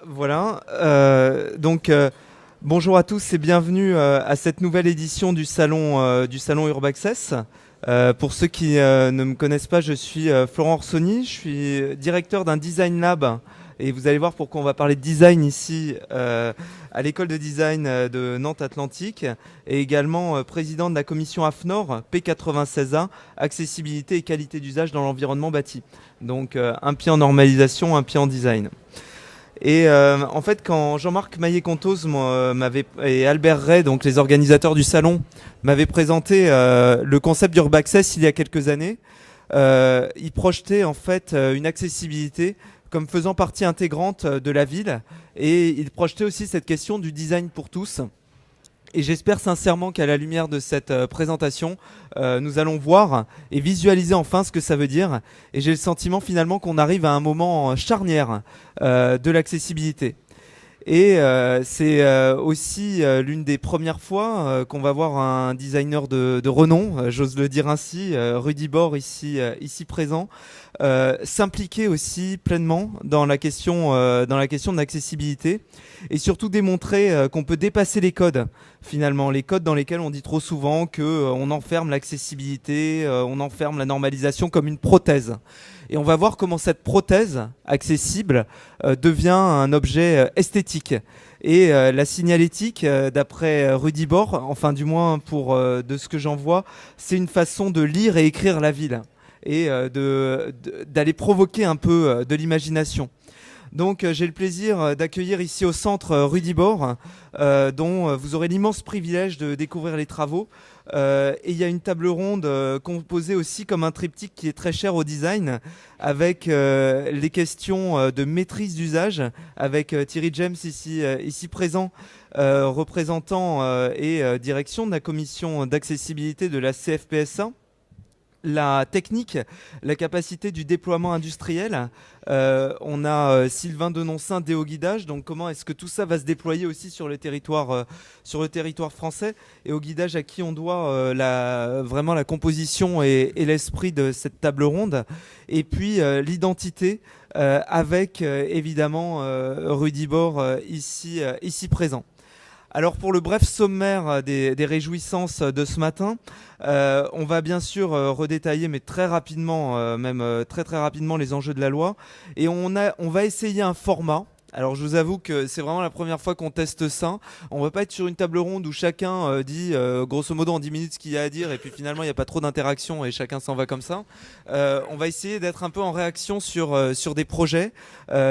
Voilà, bonjour à tous et bienvenue à cette nouvelle édition du salon Urbaccess. Pour ceux qui ne me connaissent pas, je suis Florent Orsoni, je suis directeur d'un design lab et vous allez voir pourquoi on va parler de design ici à l'école de design de Nantes Atlantique et également président de la commission AFNOR P96A, accessibilité et qualité d'usage dans l'environnement bâti. Donc un pied en normalisation, un pied en design. Et en fait, quand Jean-Marc Maillet-Contos et Albert Ray, donc les organisateurs du salon, m'avaient présenté le concept d'Urbaccess il y a quelques années, ils projetaient en fait une accessibilité comme faisant partie intégrante de la ville, et ils projetaient aussi cette question du design pour tous. Et j'espère sincèrement qu'à la lumière de cette présentation, nous allons voir et visualiser enfin ce que ça veut dire. Et j'ai le sentiment finalement qu'on arrive à un moment charnière de l'accessibilité. Et c'est aussi l'une des premières fois qu'on va voir un designer de renom, j'ose le dire ainsi, Rudy Bord ici présent, s'impliquer aussi pleinement dans la question de l'accessibilité et surtout démontrer qu'on peut dépasser les codes, finalement, les codes dans lesquels on dit trop souvent qu'on enferme l'accessibilité, on enferme la normalisation comme une prothèse. Et on va voir comment cette prothèse accessible devient un objet esthétique. Et la signalétique, d'après Rudy Bord, enfin du moins de ce que j'en vois, c'est une façon de lire et écrire la ville et d'aller provoquer un peu de l'imagination. Donc j'ai le plaisir d'accueillir ici au centre Rudy Bord, dont vous aurez l'immense privilège de découvrir les travaux. Et il y a une table ronde composée aussi comme un triptyque qui est très cher au design, avec les questions de maîtrise d'usage, avec Thierry James ici présent, représentant et direction de la commission d'accessibilité de la CFPSA. La technique, la capacité du déploiement industriel. On a Sylvain Denoncin, Déo Guidage. Donc comment est-ce que tout ça va se déployer aussi sur le territoire français, et au guidage à qui on doit vraiment la composition et l'esprit de cette table ronde. Et puis l'identité avec évidemment Rudy Bord ici présent. Alors pour le bref sommaire des réjouissances de ce matin, on va bien sûr redétailler, mais très rapidement, très rapidement, les enjeux de la loi. Et on va essayer un format. Alors je vous avoue que c'est vraiment la première fois qu'on teste ça. On va pas être sur une table ronde où chacun dit grosso modo en 10 minutes ce qu'il y a à dire, et puis finalement il n'y a pas trop d'interaction et chacun s'en va comme ça. On va essayer d'être un peu en réaction sur des projets,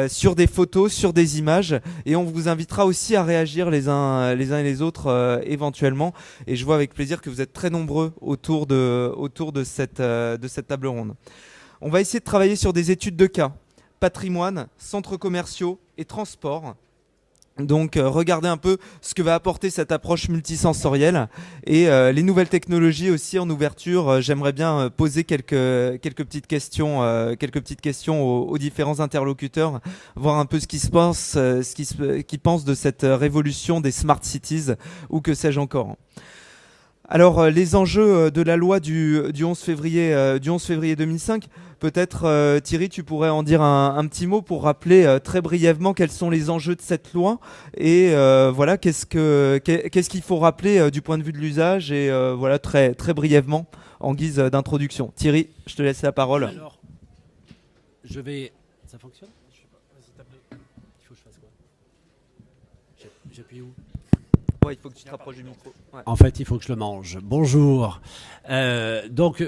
sur des photos, sur des images, et on vous invitera aussi à réagir les uns et les autres éventuellement. Et je vois avec plaisir que vous êtes très nombreux autour de cette table ronde. On va essayer de travailler sur des études de cas. Patrimoine, centres commerciaux et transports. Donc regardez un peu ce que va apporter cette approche multisensorielle, et les nouvelles technologies aussi en ouverture. J'aimerais bien poser quelques petites questions aux différents interlocuteurs, voir un peu ce qu'ils pensent de cette révolution des smart cities, ou que sais-je encore. Alors les enjeux de la loi du 11 février 2005, peut-être Thierry, tu pourrais en dire un petit mot pour rappeler très brièvement quels sont les enjeux de cette loi, et voilà, qu'est-ce qu'il faut rappeler du point de vue de l'usage, et voilà, très brièvement en guise d'introduction. Thierry, je te laisse la parole. Alors, ça fonctionne ? Je sais pas. Vas-y, tape. Il faut que je fasse quoi ? J'appuie où ? Ouais, il faut que tu te rapproches du micro. Ouais. En fait, il faut que je le mange. Bonjour. Donc,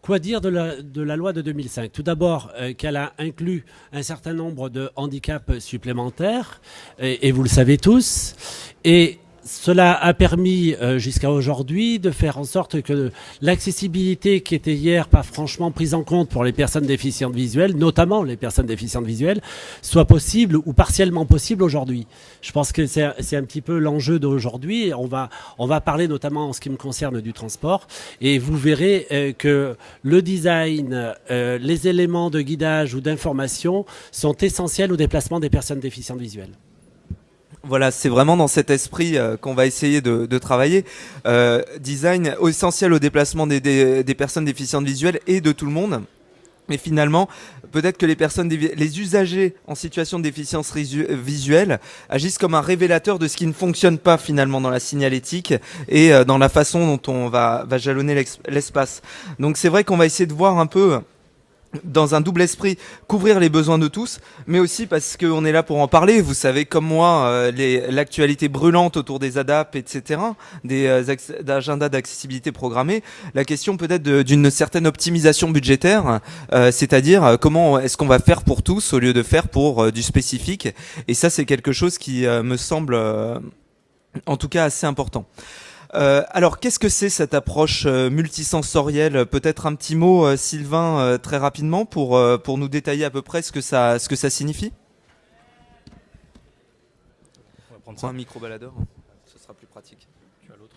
quoi dire de la loi de 2005 ? Tout d'abord, qu'elle a inclus un certain nombre de handicaps supplémentaires, et vous le savez tous. Et cela a permis jusqu'à aujourd'hui de faire en sorte que l'accessibilité, qui était hier pas franchement prise en compte pour les personnes déficientes visuelles, notamment les personnes déficientes visuelles, soit possible ou partiellement possible aujourd'hui. Je pense que c'est un petit peu l'enjeu d'aujourd'hui. On va parler notamment en ce qui me concerne du transport, et vous verrez que le design, les éléments de guidage ou d'information sont essentiels au déplacement des personnes déficientes visuelles. Voilà, c'est vraiment dans cet esprit qu'on va essayer de travailler. Design essentiel au déplacement des personnes déficientes visuelles et de tout le monde. Mais finalement, peut-être que les usagers en situation de déficience visuelle agissent comme un révélateur de ce qui ne fonctionne pas finalement dans la signalétique et dans la façon dont on va jalonner l'espace. Donc c'est vrai qu'on va essayer de voir un peu dans un double esprit, couvrir les besoins de tous, mais aussi parce qu'on est là pour en parler. Vous savez comme moi l'actualité brûlante autour des ADAP, etc., des agendas d'accessibilité programmés. La question peut-être d'une certaine optimisation budgétaire, c'est-à-dire comment est-ce qu'on va faire pour tous au lieu de faire pour du spécifique. Et ça, c'est quelque chose qui me semble en tout cas assez important. Alors, qu'est-ce que c'est cette approche multisensorielle? Peut-être un petit mot, Sylvain, très rapidement, pour nous détailler à peu près ce que ça signifie. On va prendre un micro-baladeur, ce sera plus pratique. Tu as l'autre.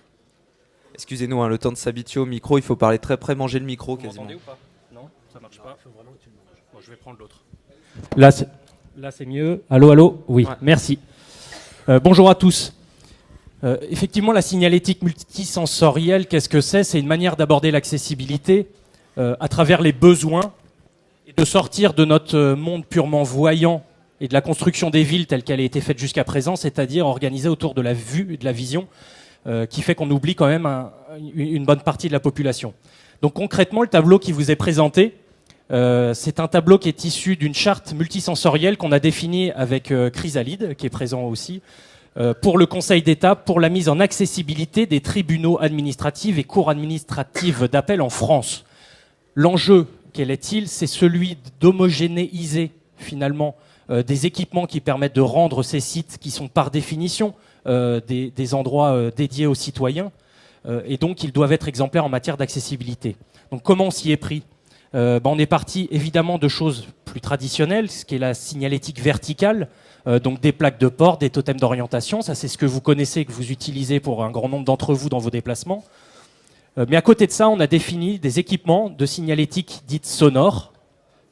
Excusez-nous, le temps de s'habituer au micro, il faut parler très près, manger le micro Vous quasiment. Vous m'entendez ou pas? Non, ça marche pas. Il faut vraiment que tu le manges. Bon, je vais prendre l'autre. Là, c'est mieux. Allô, allô? Oui, ouais. Merci. Bonjour à tous. Effectivement, la signalétique multisensorielle, qu'est-ce que c'est? C'est une manière d'aborder l'accessibilité à travers les besoins et de sortir de notre monde purement voyant et de la construction des villes telle qu'elle a été faite jusqu'à présent, c'est-à-dire organisée autour de la vue et de la vision, qui fait qu'on oublie quand même une bonne partie de la population. Donc concrètement, le tableau qui vous est présenté, c'est un tableau qui est issu d'une charte multisensorielle qu'on a définie avec Chrysalide, qui est présent aussi, pour le Conseil d'État pour la mise en accessibilité des tribunaux administratifs et cours administratives d'appel en France. L'enjeu, quel est-il? C'est celui d'homogénéiser finalement des équipements qui permettent de rendre ces sites qui sont par définition des endroits dédiés aux citoyens et donc ils doivent être exemplaires en matière d'accessibilité. Donc comment on s'y est pris? On est parti évidemment de choses plus traditionnelles, ce qui est la signalétique verticale, donc des plaques de port, des totems d'orientation, ça c'est ce que vous connaissez, que vous utilisez pour un grand nombre d'entre vous dans vos déplacements. Mais à côté de ça, on a défini des équipements de signalétique dite sonore,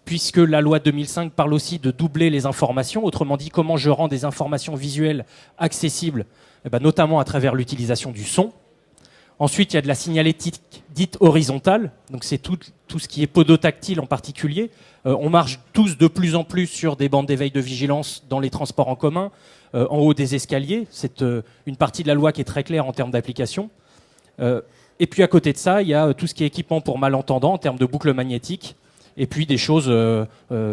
puisque la loi 2005 parle aussi de doubler les informations, autrement dit comment je rends des informations visuelles accessibles, notamment à travers l'utilisation du son. Ensuite, il y a de la signalétique dite horizontale, donc c'est tout ce qui est podotactile en particulier. On marche tous de plus en plus sur des bandes d'éveil de vigilance dans les transports en commun, en haut des escaliers. C'est une partie de la loi qui est très claire en termes d'application. Et puis à côté de ça, il y a tout ce qui est équipement pour malentendants en termes de boucle magnétique, et puis des choses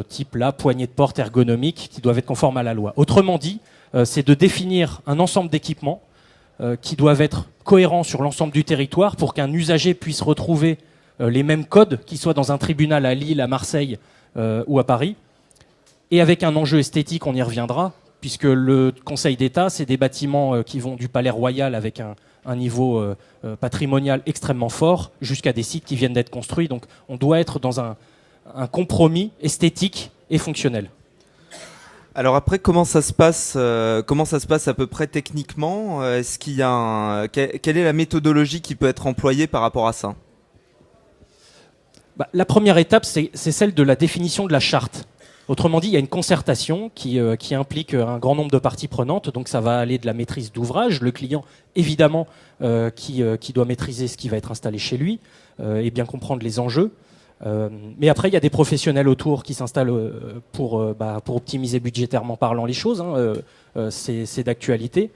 type la poignée de porte ergonomique qui doivent être conformes à la loi. Autrement dit, c'est de définir un ensemble d'équipements qui doivent être cohérents sur l'ensemble du territoire pour qu'un usager puisse retrouver les mêmes codes, qu'il soit dans un tribunal à Lille, à Marseille ou à Paris. Et avec un enjeu esthétique, on y reviendra, puisque le Conseil d'État, c'est des bâtiments qui vont du Palais Royal avec un niveau patrimonial extrêmement fort, jusqu'à des sites qui viennent d'être construits. Donc on doit être dans un compromis esthétique et fonctionnel. Alors après, comment ça se passe à peu près techniquement? Est-ce qu'il y a quelle est la méthodologie qui peut être employée par rapport à ça? La première étape, c'est celle de la définition de la charte. Autrement dit, il y a une concertation qui implique un grand nombre de parties prenantes. Donc ça va aller de la maîtrise d'ouvrage, le client évidemment qui doit maîtriser ce qui va être installé chez lui et bien comprendre les enjeux. Mais après, il y a des professionnels autour qui s'installent pour optimiser budgétairement parlant les choses. C'est d'actualité.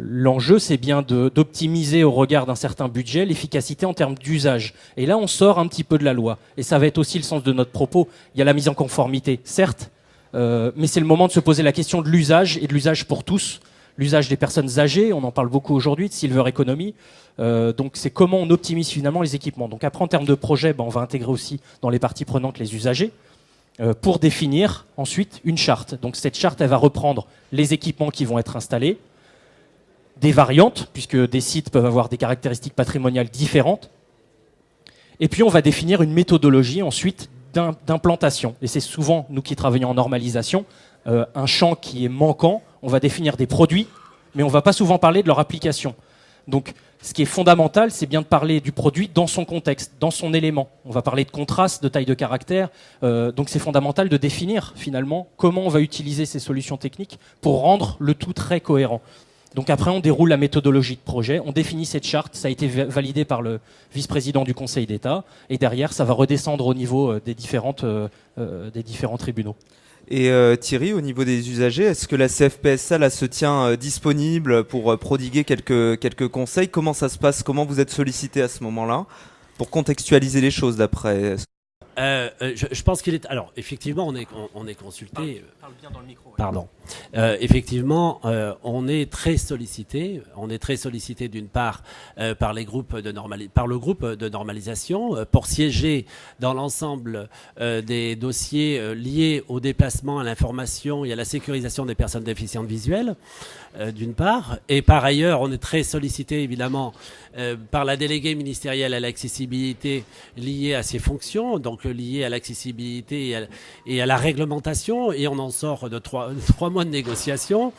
L'enjeu, c'est bien d'optimiser au regard d'un certain budget l'efficacité en termes d'usage. Et là, on sort un petit peu de la loi. Et ça va être aussi le sens de notre propos. Il y a la mise en conformité, certes, mais c'est le moment de se poser la question de l'usage et de l'usage pour tous. L'usage des personnes âgées, on en parle beaucoup aujourd'hui, de silver economy. Donc c'est comment on optimise finalement les équipements. Donc après, en termes de projet, on va intégrer aussi dans les parties prenantes les usagers pour définir ensuite une charte. Donc cette charte, elle va reprendre les équipements qui vont être installés, des variantes, puisque des sites peuvent avoir des caractéristiques patrimoniales différentes. Et puis on va définir une méthodologie ensuite d'implantation. Et c'est souvent, nous qui travaillons en normalisation, un champ qui est manquant. On va définir des produits, mais on ne va pas souvent parler de leur application. Donc ce qui est fondamental, c'est bien de parler du produit dans son contexte, dans son élément. On va parler de contraste, de taille de caractère. Donc c'est fondamental de définir finalement comment on va utiliser ces solutions techniques pour rendre le tout très cohérent. Donc après, on déroule la méthodologie de projet, on définit cette charte, ça a été validé par le vice-président du Conseil d'État, et derrière, ça va redescendre au niveau des différents tribunaux. Et Thierry, au niveau des usagers, est-ce que la CFPSA là, se tient disponible pour prodiguer quelques conseils? Comment ça se passe? Comment vous êtes sollicité à ce moment-là pour contextualiser les choses d'après? Je pense qu'il est. Alors, effectivement, on est consulté. Parle bien dans le micro. Ouais. Pardon. Effectivement, on est très sollicité. On est très sollicité d'une part par le groupe de normalisation pour siéger dans l'ensemble des dossiers liés au déplacement, à l'information et à la sécurisation des personnes déficientes visuelles, d'une part. Et par ailleurs, on est très sollicité évidemment par la déléguée ministérielle à l'accessibilité liée à ses fonctions, donc liée à l'accessibilité et à la réglementation. Et on en sort de trois mois de négociation.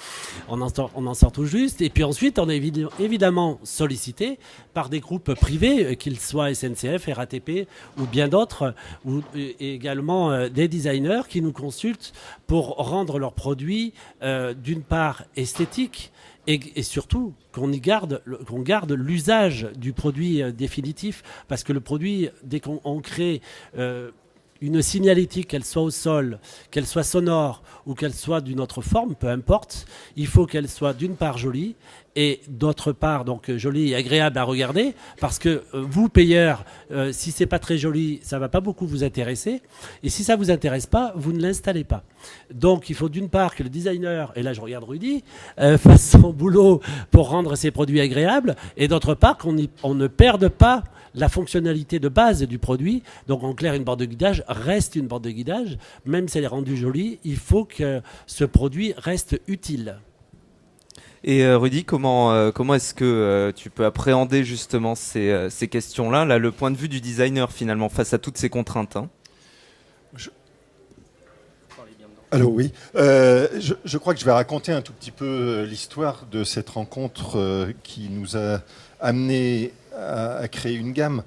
On en sort tout juste. Et puis ensuite, on est évidemment sollicité par des groupes privés, qu'ils soient SNCF, RATP ou bien d'autres, ou également des designers qui nous consultent pour rendre leurs produits, d'une part, esthétiques, et surtout qu'on garde l'usage du produit définitif, parce que le produit, dès qu'on crée une signalétique, qu'elle soit au sol, qu'elle soit sonore ou qu'elle soit d'une autre forme, peu importe, il faut qu'elle soit d'une part jolie et d'autre part donc jolie et agréable à regarder, parce que vous, payeurs, si c'est pas très joli, ça va pas beaucoup vous intéresser, et si ça vous intéresse pas, vous ne l'installez pas. Donc il faut d'une part que le designer, et là je regarde Rudy, fasse son boulot pour rendre ses produits agréables, et d'autre part qu'on ne perde pas la fonctionnalité de base du produit. Donc en clair, une borne de guidage reste une borne de guidage, même si elle est rendue jolie, il faut que ce produit reste utile. Et Rudy, comment est-ce que tu peux appréhender justement ces questions-là, là, le point de vue du designer finalement face à toutes ces contraintes, hein? Alors oui, je crois que je vais raconter un tout petit peu l'histoire de cette rencontre qui nous a amené à créer une gamme.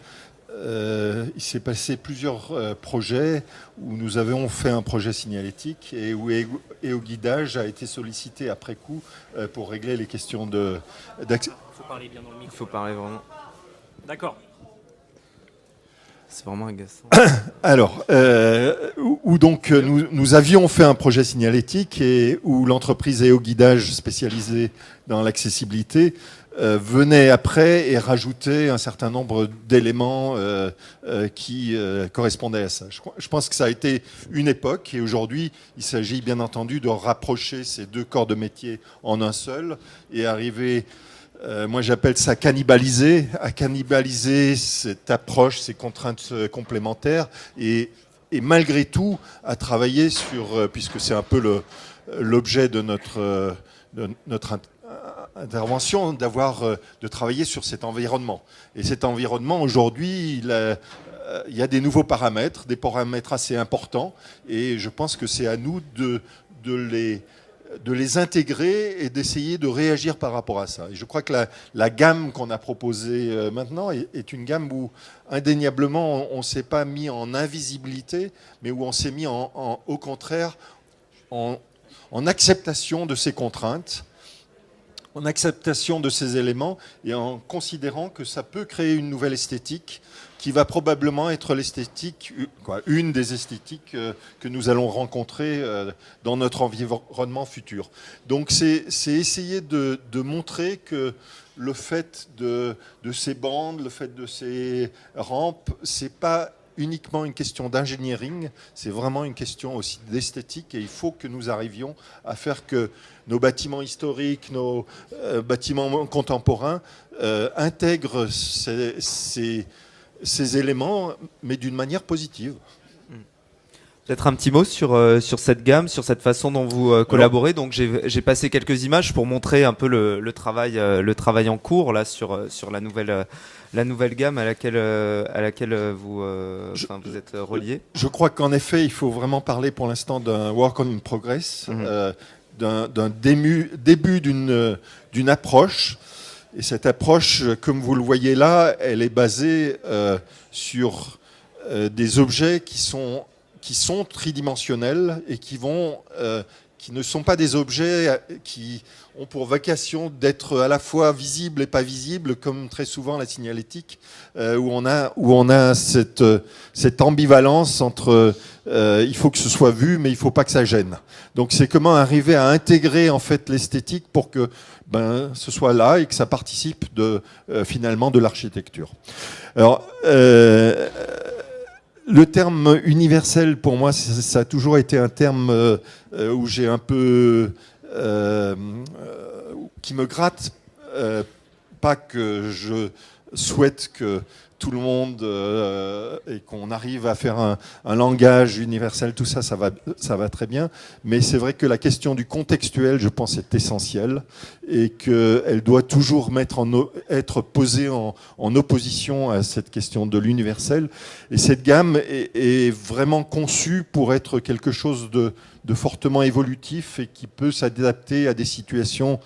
Il s'est passé plusieurs projets où nous avons fait un projet signalétique et où EOGuidage a été sollicité après coup pour régler les questions d'accès. Il faut parler bien dans le micro. Il faut parler vraiment. D'accord. C'est vraiment agaçant. Alors, où donc nous avions fait un projet signalétique et où l'entreprise EOGuidage spécialisée dans l'accessibilité venait après et rajoutait un certain nombre d'éléments qui correspondaient à ça. Je pense que ça a été une époque et aujourd'hui, il s'agit bien entendu de rapprocher ces deux corps de métier en un seul et arriver, moi j'appelle ça cannibaliser cette approche, ces contraintes complémentaires et malgré tout à travailler sur, puisque c'est un peu l'objet de notre intervention, de travailler sur cet environnement. Et cet environnement, aujourd'hui, il y a des nouveaux paramètres, des paramètres assez importants, et je pense que c'est à nous de les intégrer et d'essayer de réagir par rapport à ça. Et je crois que la gamme qu'on a proposée maintenant est une gamme où, indéniablement, on ne s'est pas mis en invisibilité, mais où on s'est mis au contraire en acceptation de ces contraintes, en acceptation de ces éléments et en considérant que ça peut créer une nouvelle esthétique qui va probablement être une des esthétiques que nous allons rencontrer dans notre environnement futur. Donc c'est essayer de montrer que le fait de ces bandes, le fait de ces rampes, c'est pas uniquement une question d'engineering, c'est vraiment une question aussi d'esthétique et il faut que nous arrivions à faire que nos bâtiments historiques, nos bâtiments contemporains intègrent ces éléments, mais d'une manière positive. Peut-être un petit mot sur cette gamme, sur cette façon dont vous collaborez. Donc j'ai passé quelques images pour montrer un peu le travail en cours là sur la nouvelle gamme à laquelle vous êtes relié. Je crois qu'en effet, il faut vraiment parler pour l'instant d'un work in progress, d'un début d'une approche. Et cette approche, comme vous le voyez là, elle est basée sur des objets qui sont tridimensionnels et qui qui ne sont pas des objets qui ont pour vocation d'être à la fois visibles et pas visibles, comme très souvent la signalétique, où on a cette ambivalence entre il faut que ce soit vu, mais il faut pas que ça gêne. Donc c'est comment arriver à intégrer en fait l'esthétique pour que ce soit là et que ça participe finalement de l'architecture. Alors le terme universel, pour moi, ça a toujours été un terme où j'ai un peu qui me gratte. Pas que je souhaite que tout le monde et qu'on arrive à faire un langage universel, tout ça, ça va très bien. Mais c'est vrai que la question du contextuel, je pense, est essentielle et qu'elle doit toujours être posée en opposition à cette question de l'universel. Et cette gamme est vraiment conçue pour être quelque chose de fortement évolutif et qui peut s'adapter à des situations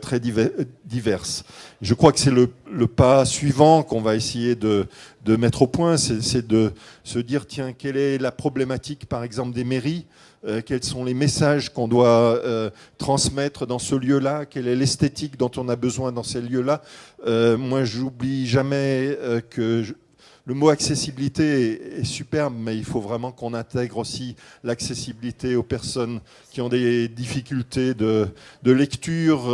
très diverses. Je crois que c'est le pas suivant qu'on va essayer de mettre au point, c'est de se dire, tiens, quelle est la problématique, par exemple, des mairies, quels sont les messages qu'on doit transmettre dans ce lieu-là, quelle est l'esthétique dont on a besoin dans ces lieux-là. Moi, j'oublie jamais que... Le mot accessibilité est superbe, mais il faut vraiment qu'on intègre aussi l'accessibilité aux personnes qui ont des difficultés de lecture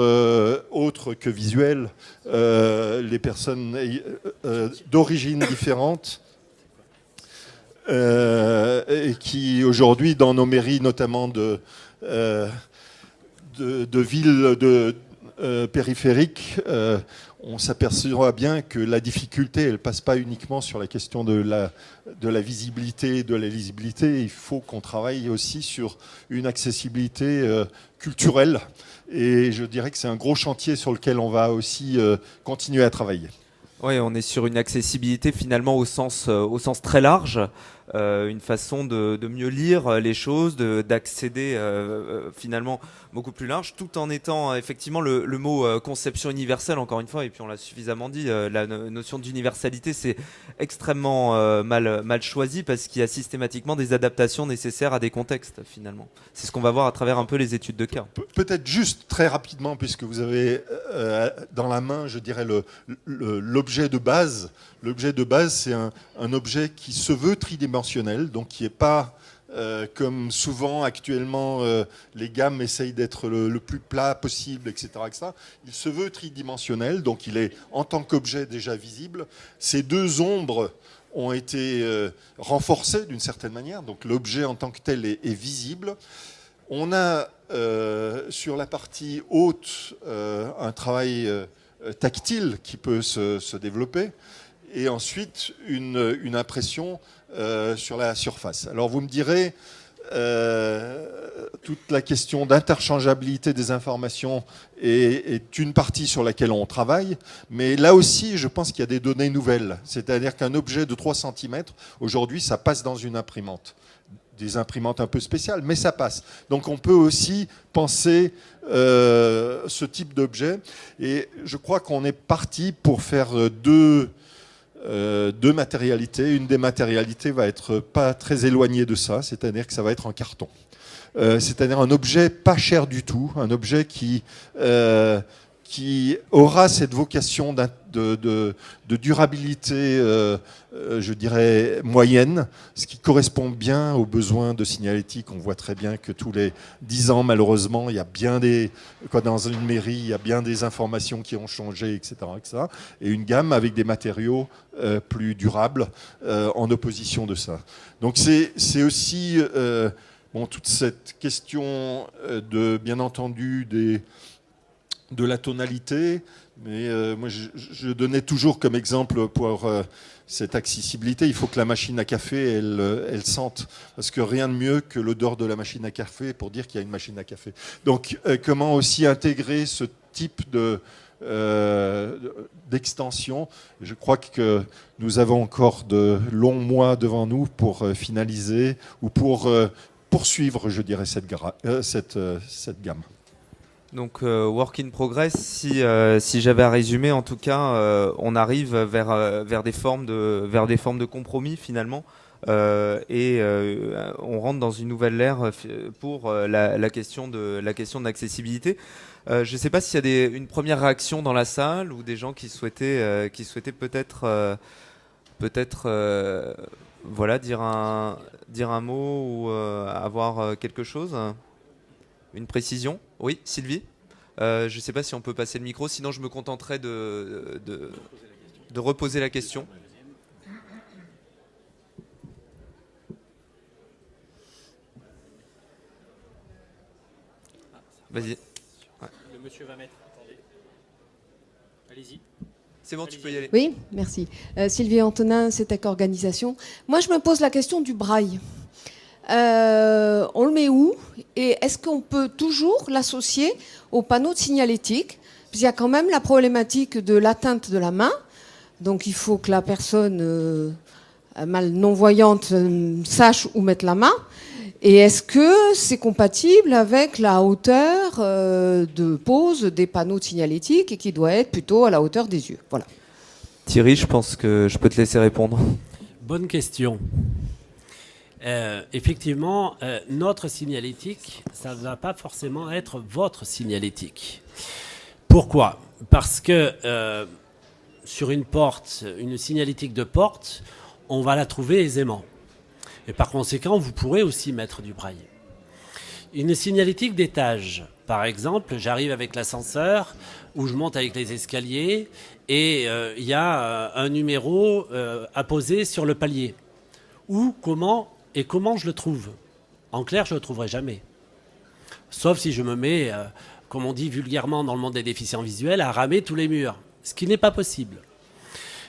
autres que visuelles, les personnes d'origine différente, et qui aujourd'hui, dans nos mairies, notamment de villes périphériques, on s'apercevra bien que la difficulté, elle passe pas uniquement sur la question de la visibilité et de la lisibilité. Il faut qu'on travaille aussi sur une accessibilité culturelle. Et je dirais que c'est un gros chantier sur lequel on va aussi continuer à travailler. Oui, on est sur une accessibilité finalement au sens très large, une façon de mieux lire les choses, d'accéder finalement beaucoup plus large, tout en étant effectivement le mot conception universelle, encore une fois, et puis on l'a suffisamment dit, la notion d'universalité c'est extrêmement mal choisi parce qu'il y a systématiquement des adaptations nécessaires à des contextes finalement. C'est ce qu'on va voir à travers un peu les études de cas. Peut-être juste très rapidement, puisque vous avez dans la main, je dirais, l'objet de base. L'objet de base, c'est un objet qui se veut tridimensionnel, donc qui n'est pas, comme souvent actuellement, les gammes essayent d'être le plus plat possible, etc., etc. Il se veut tridimensionnel, donc il est en tant qu'objet déjà visible. Ces deux ombres ont été renforcées d'une certaine manière, donc l'objet en tant que tel est visible. On a sur la partie haute un travail tactile qui peut se développer, et ensuite une impression sur la surface. Alors vous me direz, toute la question d'interchangeabilité des informations est une partie sur laquelle on travaille, mais là aussi je pense qu'il y a des données nouvelles, c'est-à-dire qu'un objet de 3 cm, aujourd'hui ça passe dans une imprimante. Des imprimantes un peu spéciales, mais ça passe. Donc on peut aussi penser ce type d'objet. Et je crois qu'on est parti pour faire deux matérialités. Une des matérialités va être pas très éloignée de ça, c'est-à-dire que ça va être en carton. C'est-à-dire un objet pas cher du tout, un objet qui aura cette vocation de durabilité, je dirais, moyenne, ce qui correspond bien aux besoins de signalétique. On voit très bien que tous les 10 ans, malheureusement, il y a bien dans une mairie, il y a bien des informations qui ont changé, etc., etc. Et une gamme avec des matériaux plus durables en opposition de ça. Donc c'est aussi toute cette question bien entendu, de la tonalité, mais moi je donnais toujours comme exemple pour cette accessibilité, il faut que la machine à café elle sente, parce que rien de mieux que l'odeur de la machine à café pour dire qu'il y a une machine à café. Donc comment aussi intégrer ce type d'extension. Je crois que nous avons encore de longs mois devant nous pour finaliser ou pour poursuivre, je dirais, cette gamme. Donc work in progress, si j'avais à résumer, en tout cas, on arrive vers des formes de compromis finalement On rentre dans une nouvelle ère pour la question de l'accessibilité. Je ne sais pas s'il y a une première réaction dans la salle ou des gens qui souhaitaient peut-être voilà, dire un mot ou avoir quelque chose, une précision. Oui, Sylvie. Je ne sais pas si on peut passer le micro, sinon je me contenterai de reposer la question. Vas-y. Ouais. Le monsieur va mettre. Attendez. Allez-y. C'est bon, tu peux y aller. Oui, merci. Sylvie Antonin, CETEC Organisation. Moi, je me pose la question du braille. On le met où? Et est-ce qu'on peut toujours l'associer au panneau de signalétique? Parce qu'il y a quand même la problématique de l'atteinte de la main. Donc, il faut que la personne non-voyante sache où mettre la main. Et est-ce que c'est compatible avec la hauteur de pose des panneaux de signalétique et qui doit être plutôt à la hauteur des yeux? Voilà. Thierry, je pense que je peux te laisser répondre. Bonne question. Effectivement, notre signalétique, ça ne va pas forcément être votre signalétique. Pourquoi? Parce que sur une porte, une signalétique de porte, on va la trouver aisément. Et par conséquent, vous pourrez aussi mettre du braille. Une signalétique d'étage, par exemple, j'arrive avec l'ascenseur ou je monte avec les escaliers et il y a un numéro à poser sur le palier. Où, comment je le trouve? En clair, je ne le trouverai jamais. Sauf si je me mets, comme on dit vulgairement dans le monde des déficients visuels, à ramer tous les murs, ce qui n'est pas possible.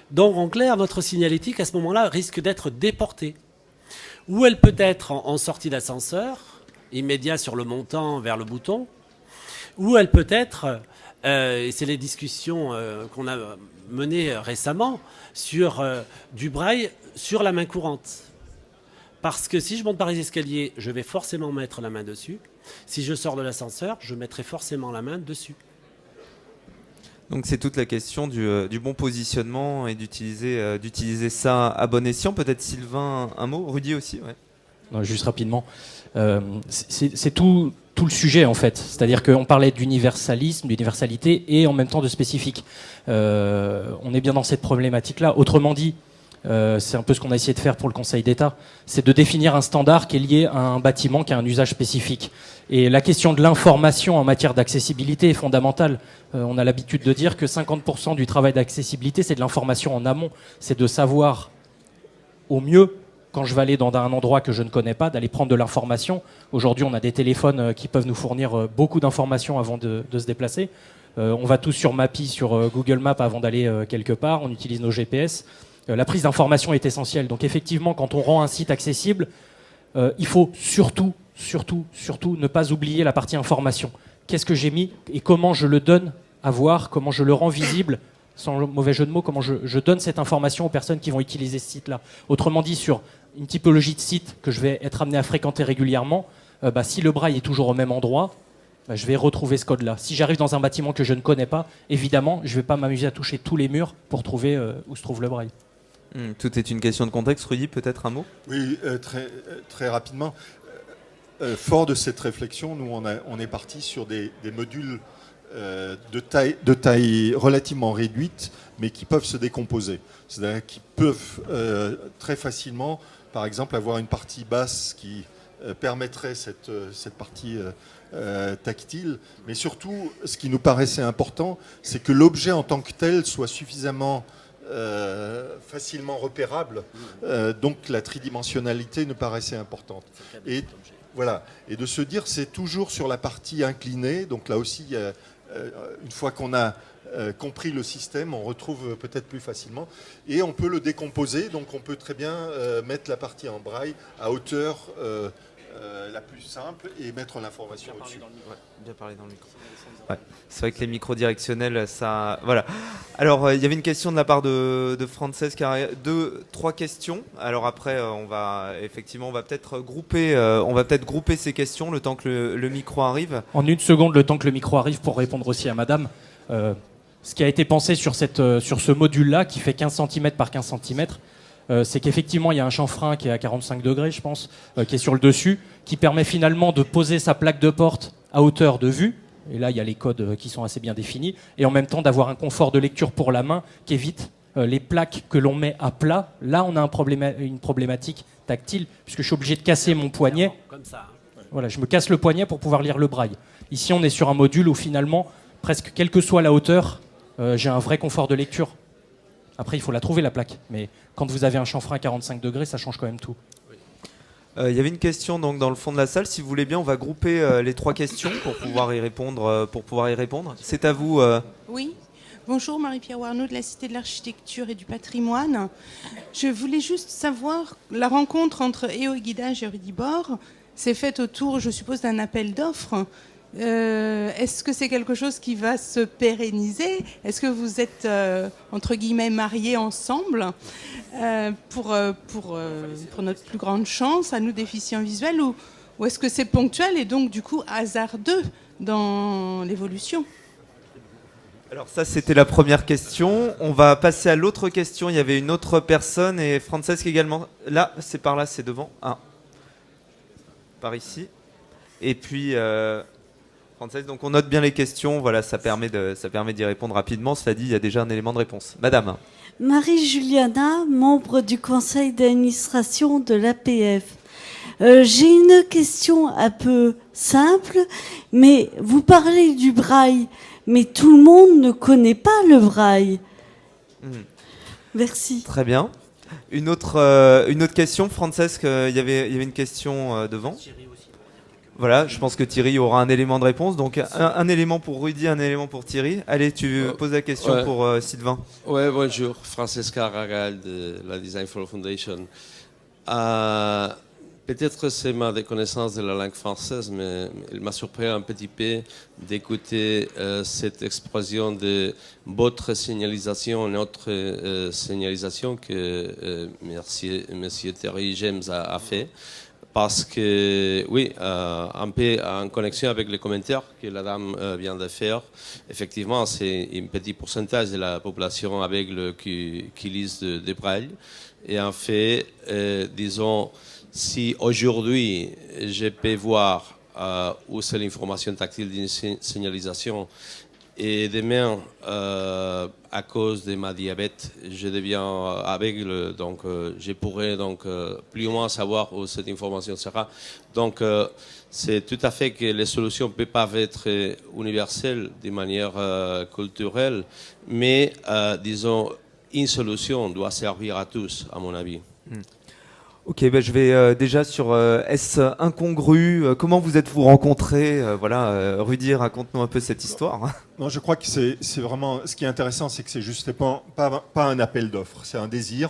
Donc en clair, notre signalétique à ce moment-là risque d'être déportée. Ou elle peut être en sortie d'ascenseur, immédiat sur le montant vers le bouton, ou elle peut être, et c'est les discussions qu'on a menées récemment, sur du braille sur la main courante. Parce que si je monte par les escaliers, je vais forcément mettre la main dessus. Si je sors de l'ascenseur, je mettrai forcément la main dessus. Donc c'est toute la question du bon positionnement et d'utiliser ça à bon escient. Peut-être Sylvain, un mot. Rudy aussi, ouais. Non, juste rapidement. C'est tout le sujet en fait. C'est-à-dire qu'on parlait d'universalisme, d'universalité et en même temps de spécifique. On est bien dans cette problématique-là. Autrement dit, c'est un peu ce qu'on a essayé de faire pour le Conseil d'État, c'est de définir un standard qui est lié à un bâtiment qui a un usage spécifique. Et la question de l'information en matière d'accessibilité est fondamentale. On a l'habitude de dire que 50% du travail d'accessibilité, c'est de l'information en amont. C'est de savoir au mieux, quand je vais aller dans un endroit que je ne connais pas, d'aller prendre de l'information. Aujourd'hui, on a des téléphones qui peuvent nous fournir beaucoup d'informations avant de se déplacer. On va tous sur Mappy, sur Google Maps avant d'aller quelque part. On utilise nos GPS. La prise d'information est essentielle. Donc effectivement, quand on rend un site accessible, il faut surtout ne pas oublier la partie information. Qu'est-ce que j'ai mis et comment je le donne à voir, comment je le rends visible, sans mauvais jeu de mots, comment je donne cette information aux personnes qui vont utiliser ce site-là. Autrement dit, sur une typologie de site que je vais être amené à fréquenter régulièrement, si le braille est toujours au même endroit, je vais retrouver ce code-là. Si j'arrive dans un bâtiment que je ne connais pas, évidemment, je ne vais pas m'amuser à toucher tous les murs pour trouver où se trouve le braille. Tout est une question de contexte. Rudy, peut-être un mot? Oui, très rapidement. Fort de cette réflexion, nous, on est parti sur des modules de taille relativement réduite, mais qui peuvent se décomposer. C'est-à-dire qu'ils peuvent très facilement, par exemple, avoir une partie basse qui permettrait cette partie tactile. Mais surtout, ce qui nous paraissait important, c'est que l'objet en tant que tel soit suffisamment facilement repérable. Donc la tridimensionnalité nous paraissait importante. Et voilà. Et de se dire, c'est toujours sur la partie inclinée. Donc là aussi, une fois qu'on a compris le système, on retrouve peut-être plus facilement. Et on peut le décomposer. Donc on peut très bien mettre la partie en braille à hauteur la plus simple et mettre l'information au-dessus. Bien parler dans le micro. Ouais. C'est vrai que les micros directionnels, ça... Voilà. Alors, il y avait une question de la part de Frances Carré. 3 questions. Alors après, on va peut-être grouper ces questions le temps que le micro arrive. En une seconde, le temps que le micro arrive, pour répondre aussi à madame. Ce qui a été pensé sur ce module-là, qui fait 15 cm par 15 cm, c'est qu'effectivement, il y a un chanfrein qui est à 45 degrés, je pense, qui est sur le dessus, qui permet finalement de poser sa plaque de porte à hauteur de vue. Et là, il y a les codes qui sont assez bien définis. Et en même temps, d'avoir un confort de lecture pour la main qui évite les plaques que l'on met à plat. Là, on a une problématique tactile, puisque je suis obligé de casser mon poignet. Comme ça. Voilà, je me casse le poignet pour pouvoir lire le braille. Ici, on est sur un module où finalement, presque quelle que soit la hauteur, j'ai un vrai confort de lecture. Après, il faut la trouver, la plaque. Mais quand vous avez un chanfrein à 45 degrés, ça change quand même tout. Il y avait une question donc, dans le fond de la salle. Si vous voulez bien, on va grouper les 3 questions pour pouvoir y répondre. C'est à vous. Oui. Bonjour, Marie-Pierre Warneau de la Cité de l'Architecture et du Patrimoine. Je voulais juste savoir, la rencontre entre EO Guidage et Rudibord s'est faite autour, je suppose, d'un appel d'offres. Est-ce que c'est quelque chose qui va se pérenniser? Est-ce que vous êtes, entre guillemets, mariés ensemble pour notre plus grande chance, à nous déficients visuels, ou est-ce que c'est ponctuel et donc, du coup, hasardeux dans l'évolution? Alors ça, c'était la première question. On va passer à l'autre question. Il y avait une autre personne et Francesc également. Là, c'est par là, c'est devant. Ah. Par ici. Et puis... Francesc, donc on note bien les questions, voilà, ça permet d'y répondre rapidement. Cela dit, il y a déjà un élément de réponse. Madame. Marie-Juliana, membre du conseil d'administration de l'APF. J'ai une question un peu simple, mais vous parlez du braille, mais tout le monde ne connaît pas le braille. Merci. Très bien. Une autre question, Francesc, il y avait une question devant. Voilà, je pense que Thierry aura un élément de réponse. Donc un élément pour Rudy, un élément pour Thierry. Allez, tu poses la question pour Sylvain. Oui, bonjour. Francesca Ragal de la Design for All Foundation. Peut-être c'est ma déconnaissance de la langue française, mais il m'a surpris un petit peu d'écouter cette expression de votre signalisation, notre signalisation que Monsieur Thierry James a fait. Parce que, oui, un peu en connexion avec les commentaires que la dame vient de faire, effectivement, c'est un petit pourcentage de la population aveugle qui lise de braille. Et en fait, disons, si aujourd'hui, je peux voir où c'est l'information tactile d'une signalisation, et demain, à cause de ma diabète, je deviens aveugle, donc je pourrais donc plus ou moins savoir où cette information sera. Donc c'est tout à fait que les solutions ne peuvent pas être universelles de manière culturelle, mais disons, une solution doit servir à tous, à mon avis. Ok, je vais déjà sur est-ce incongru, comment vous êtes-vous rencontrés, voilà, Rudy, raconte-nous un peu cette histoire. Non, je crois que c'est vraiment, ce qui est intéressant, c'est que c'est justement pas un appel d'offres, c'est un désir.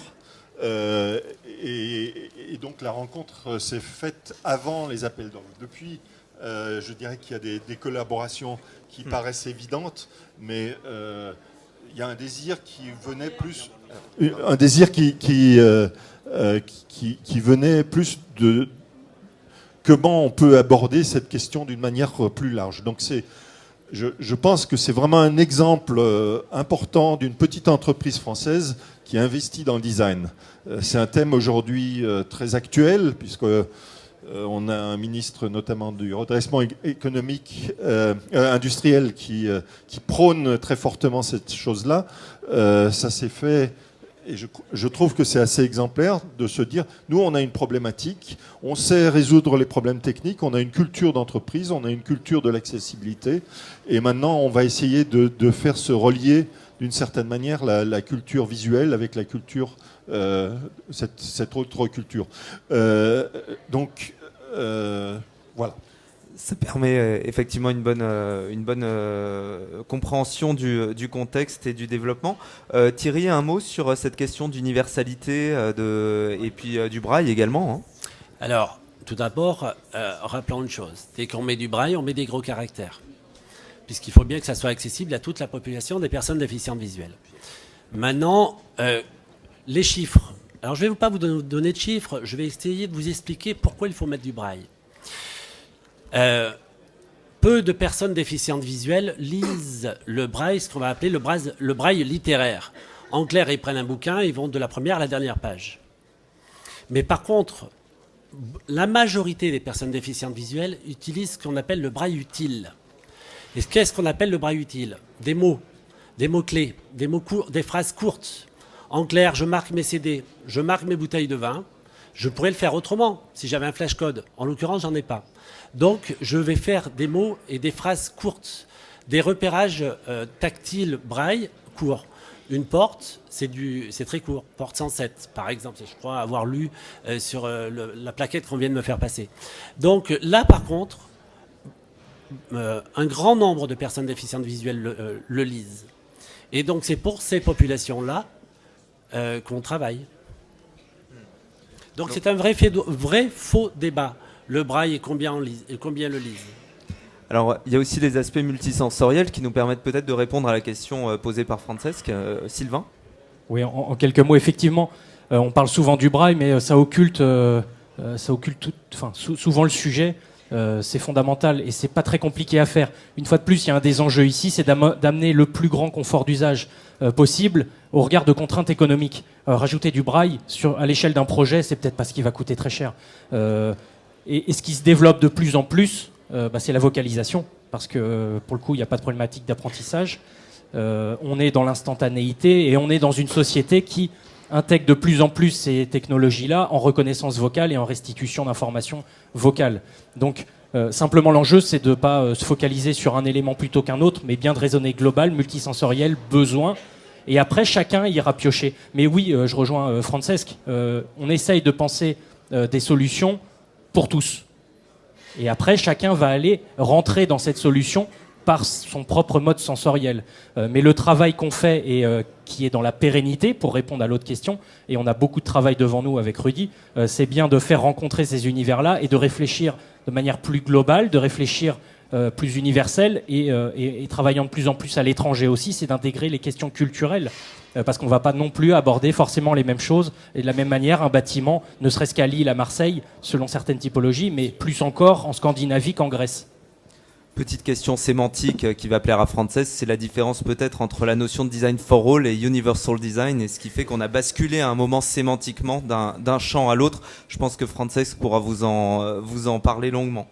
Et donc la rencontre s'est faite avant les appels d'offres. Depuis, je dirais qu'il y a des collaborations qui paraissent évidentes, mais il y a un désir qui venait plus, qui venait plus de comment on peut aborder cette question d'une manière plus large. Donc je pense que c'est vraiment un exemple important d'une petite entreprise française qui investit dans le design. C'est un thème aujourd'hui très actuel, puisque on a un ministre notamment du redressement économique, industriel qui prône très fortement cette chose-là. Ça s'est fait... Et je trouve que c'est assez exemplaire de se dire, nous, on a une problématique, on sait résoudre les problèmes techniques, on a une culture d'entreprise, on a une culture de l'accessibilité, et maintenant, on va essayer de faire se relier, d'une certaine manière, la culture visuelle avec la culture, cette autre culture. Donc, voilà. Ça permet effectivement une bonne compréhension du contexte et du développement. Thierry, un mot sur cette question d'universalité et puis du braille également, hein. Alors, tout d'abord, rappelons une chose. Dès qu'on met du braille, on met des gros caractères. Puisqu'il faut bien que ça soit accessible à toute la population des personnes déficientes visuelles. Maintenant, les chiffres. Alors, je ne vais pas vous donner de chiffres, je vais essayer de vous expliquer pourquoi il faut mettre du braille. Peu de personnes déficientes visuelles lisent le braille, ce qu'on va appeler le braille littéraire. En clair, ils prennent un bouquin, ils vont de la première à la dernière page. Mais par contre, la majorité des personnes déficientes visuelles utilisent ce qu'on appelle le braille utile. Et qu'est-ce qu'on appelle le braille utile? Des mots-clés, des mots courts, des phrases courtes. En clair, je marque mes CD, je marque mes bouteilles de vin. Je pourrais le faire autrement si j'avais un flashcode. En l'occurrence, j'en ai pas. Donc, je vais faire des mots et des phrases courtes, des repérages tactiles braille courts. Une porte, c'est très court. Porte 107, par exemple. Je crois avoir lu sur la plaquette qu'on vient de me faire passer. Donc là, par contre, un grand nombre de personnes déficientes visuelles le lisent. Et donc, c'est pour ces populations-là qu'on travaille. Donc c'est un vrai faux débat, le braille et combien le lisent. Alors, il y a aussi les aspects multisensoriels qui nous permettent peut-être de répondre à la question posée par Francesc. Sylvain ? Oui, en quelques mots, effectivement, on parle souvent du braille, mais ça occulte souvent le sujet. C'est fondamental et c'est pas très compliqué à faire. Une fois de plus, il y a un des enjeux ici, c'est d'amener le plus grand confort d'usage possible au regard de contraintes économiques. Rajouter du braille à l'échelle d'un projet, c'est peut-être pas ce qui va coûter très cher. Et ce qui se développe de plus en plus, c'est la vocalisation, parce que pour le coup, il n'y a pas de problématique d'apprentissage. On est dans l'instantanéité et on est dans une société qui intègre de plus en plus ces technologies-là en reconnaissance vocale et en restitution d'informations vocales. Donc, simplement, l'enjeu, c'est de ne pas se focaliser sur un élément plutôt qu'un autre, mais bien de raisonner global, multisensoriel, besoin. Et après, chacun ira piocher. Mais oui, je rejoins Francesc. On essaye de penser des solutions pour tous. Et après, chacun va aller rentrer dans cette solution par son propre mode sensoriel. Mais le travail qu'on fait et qui est dans la pérennité, pour répondre à l'autre question, et on a beaucoup de travail devant nous avec Rudy, c'est bien de faire rencontrer ces univers-là et de réfléchir de manière plus globale, de réfléchir plus universelle et travaillant de plus en plus à l'étranger aussi, c'est d'intégrer les questions culturelles. Parce qu'on ne va pas non plus aborder forcément les mêmes choses. Et de la même manière, un bâtiment, ne serait-ce qu'à Lille, à Marseille, selon certaines typologies, mais plus encore en Scandinavie qu'en Grèce. Petite question sémantique qui va plaire à Francesc, c'est la différence peut-être entre la notion de design for all et universal design, et ce qui fait qu'on a basculé à un moment sémantiquement d'un champ à l'autre. Je pense que Francesc pourra vous en parler longuement.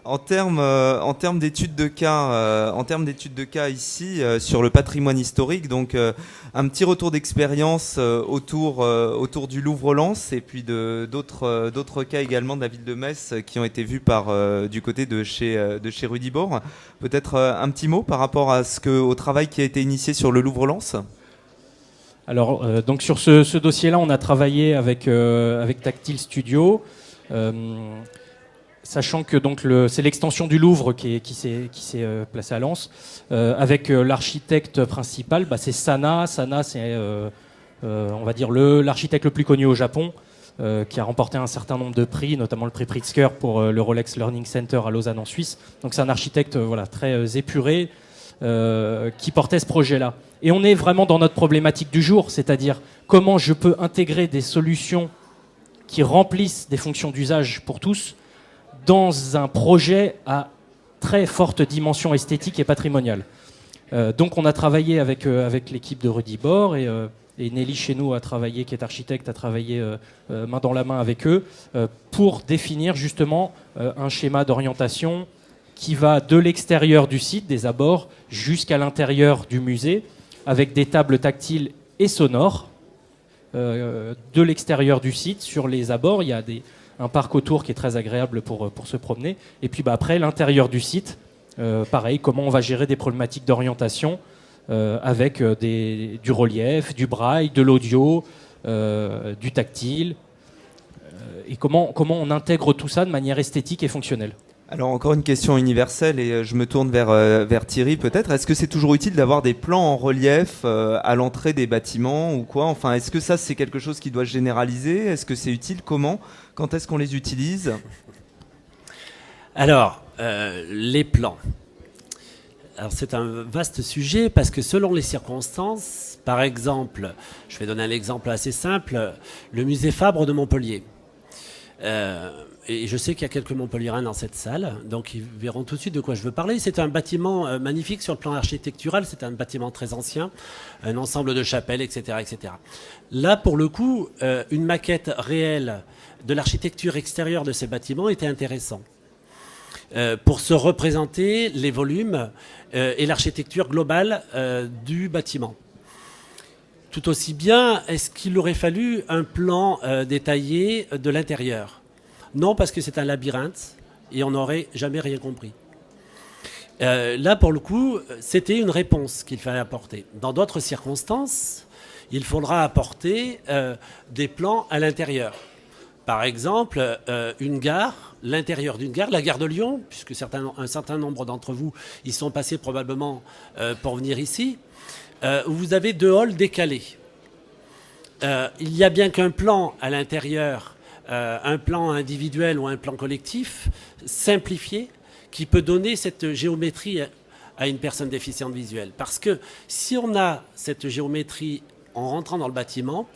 En termes d'études de cas, ici sur le patrimoine historique, donc un petit retour d'expérience autour du Louvre-Lens et puis d'autres cas également de la ville de Metz qui ont été vus du côté de chez Rudy Bord. Peut-être un petit mot par rapport au travail qui a été initié sur le Louvre-Lens. Alors donc sur ce dossier-là, on a travaillé avec Tactile Studio. Sachant que donc c'est l'extension du Louvre qui s'est placée à Lens, avec l'architecte principal, c'est Sana. Sana, c'est on va dire l'architecte le plus connu au Japon, qui a remporté un certain nombre de prix, notamment le prix Pritzker pour le Rolex Learning Center à Lausanne en Suisse. Donc c'est un architecte très épuré qui portait ce projet-là. Et on est vraiment dans notre problématique du jour, c'est-à-dire comment je peux intégrer des solutions qui remplissent des fonctions d'usage pour tous dans un projet à très forte dimension esthétique et patrimoniale. Donc on a travaillé avec l'équipe de Rudy Bord et Nelly chez nous qui est architecte, a travaillé main dans la main avec eux pour définir justement un schéma d'orientation qui va de l'extérieur du site, des abords, jusqu'à l'intérieur du musée, avec des tables tactiles et sonores. De l'extérieur du site, sur les abords, il y a un parc autour qui est très agréable pour se promener. Et puis après, l'intérieur du site, pareil, comment on va gérer des problématiques d'orientation avec du relief, du braille, de l'audio, du tactile, et comment on intègre tout ça de manière esthétique et fonctionnelle. Alors encore une question universelle et je me tourne vers Thierry peut-être. Est-ce que c'est toujours utile d'avoir des plans en relief à l'entrée des bâtiments ou quoi ? Enfin, est-ce que ça c'est quelque chose qui doit se généraliser ? Est-ce que c'est utile ? Comment ? Quand est-ce qu'on les utilise ? Alors, les plans. Alors c'est un vaste sujet parce que selon les circonstances, par exemple, je vais donner un exemple assez simple, le musée Fabre de Montpellier. Et je sais qu'il y a quelques Montpelliérains dans cette salle, donc ils verront tout de suite de quoi je veux parler. C'est un bâtiment magnifique sur le plan architectural, c'est un bâtiment très ancien, un ensemble de chapelles, etc. etc. Là, pour le coup, une maquette réelle de l'architecture extérieure de ces bâtiments était intéressant. Pour se représenter les volumes et l'architecture globale du bâtiment. Tout aussi bien, est-ce qu'il aurait fallu un plan détaillé de l'intérieur? Non, parce que c'est un labyrinthe et on n'aurait jamais rien compris. Là, pour le coup, c'était une réponse qu'il fallait apporter. Dans d'autres circonstances, il faudra apporter des plans à l'intérieur. Par exemple, une gare, l'intérieur d'une gare, la gare de Lyon, puisque un certain nombre d'entre vous y sont passés probablement pour venir ici, où vous avez 2 halls décalés. Il n'y a bien qu'un plan à l'intérieur, un plan individuel ou un plan collectif, simplifié, qui peut donner cette géométrie à une personne déficiente visuelle. Parce que si on a cette géométrie en rentrant dans le bâtiment,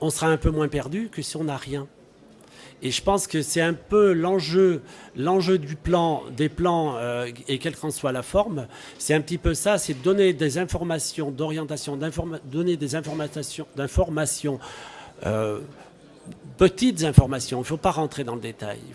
on sera un peu moins perdu que si on n'a rien. Et je pense que c'est un peu l'enjeu du plan, des plans, et quelle qu'en soit la forme, c'est un petit peu ça, c'est donner des informations d'orientation, donner des informations d'information, petites informations. Il ne faut pas rentrer dans le détail. Il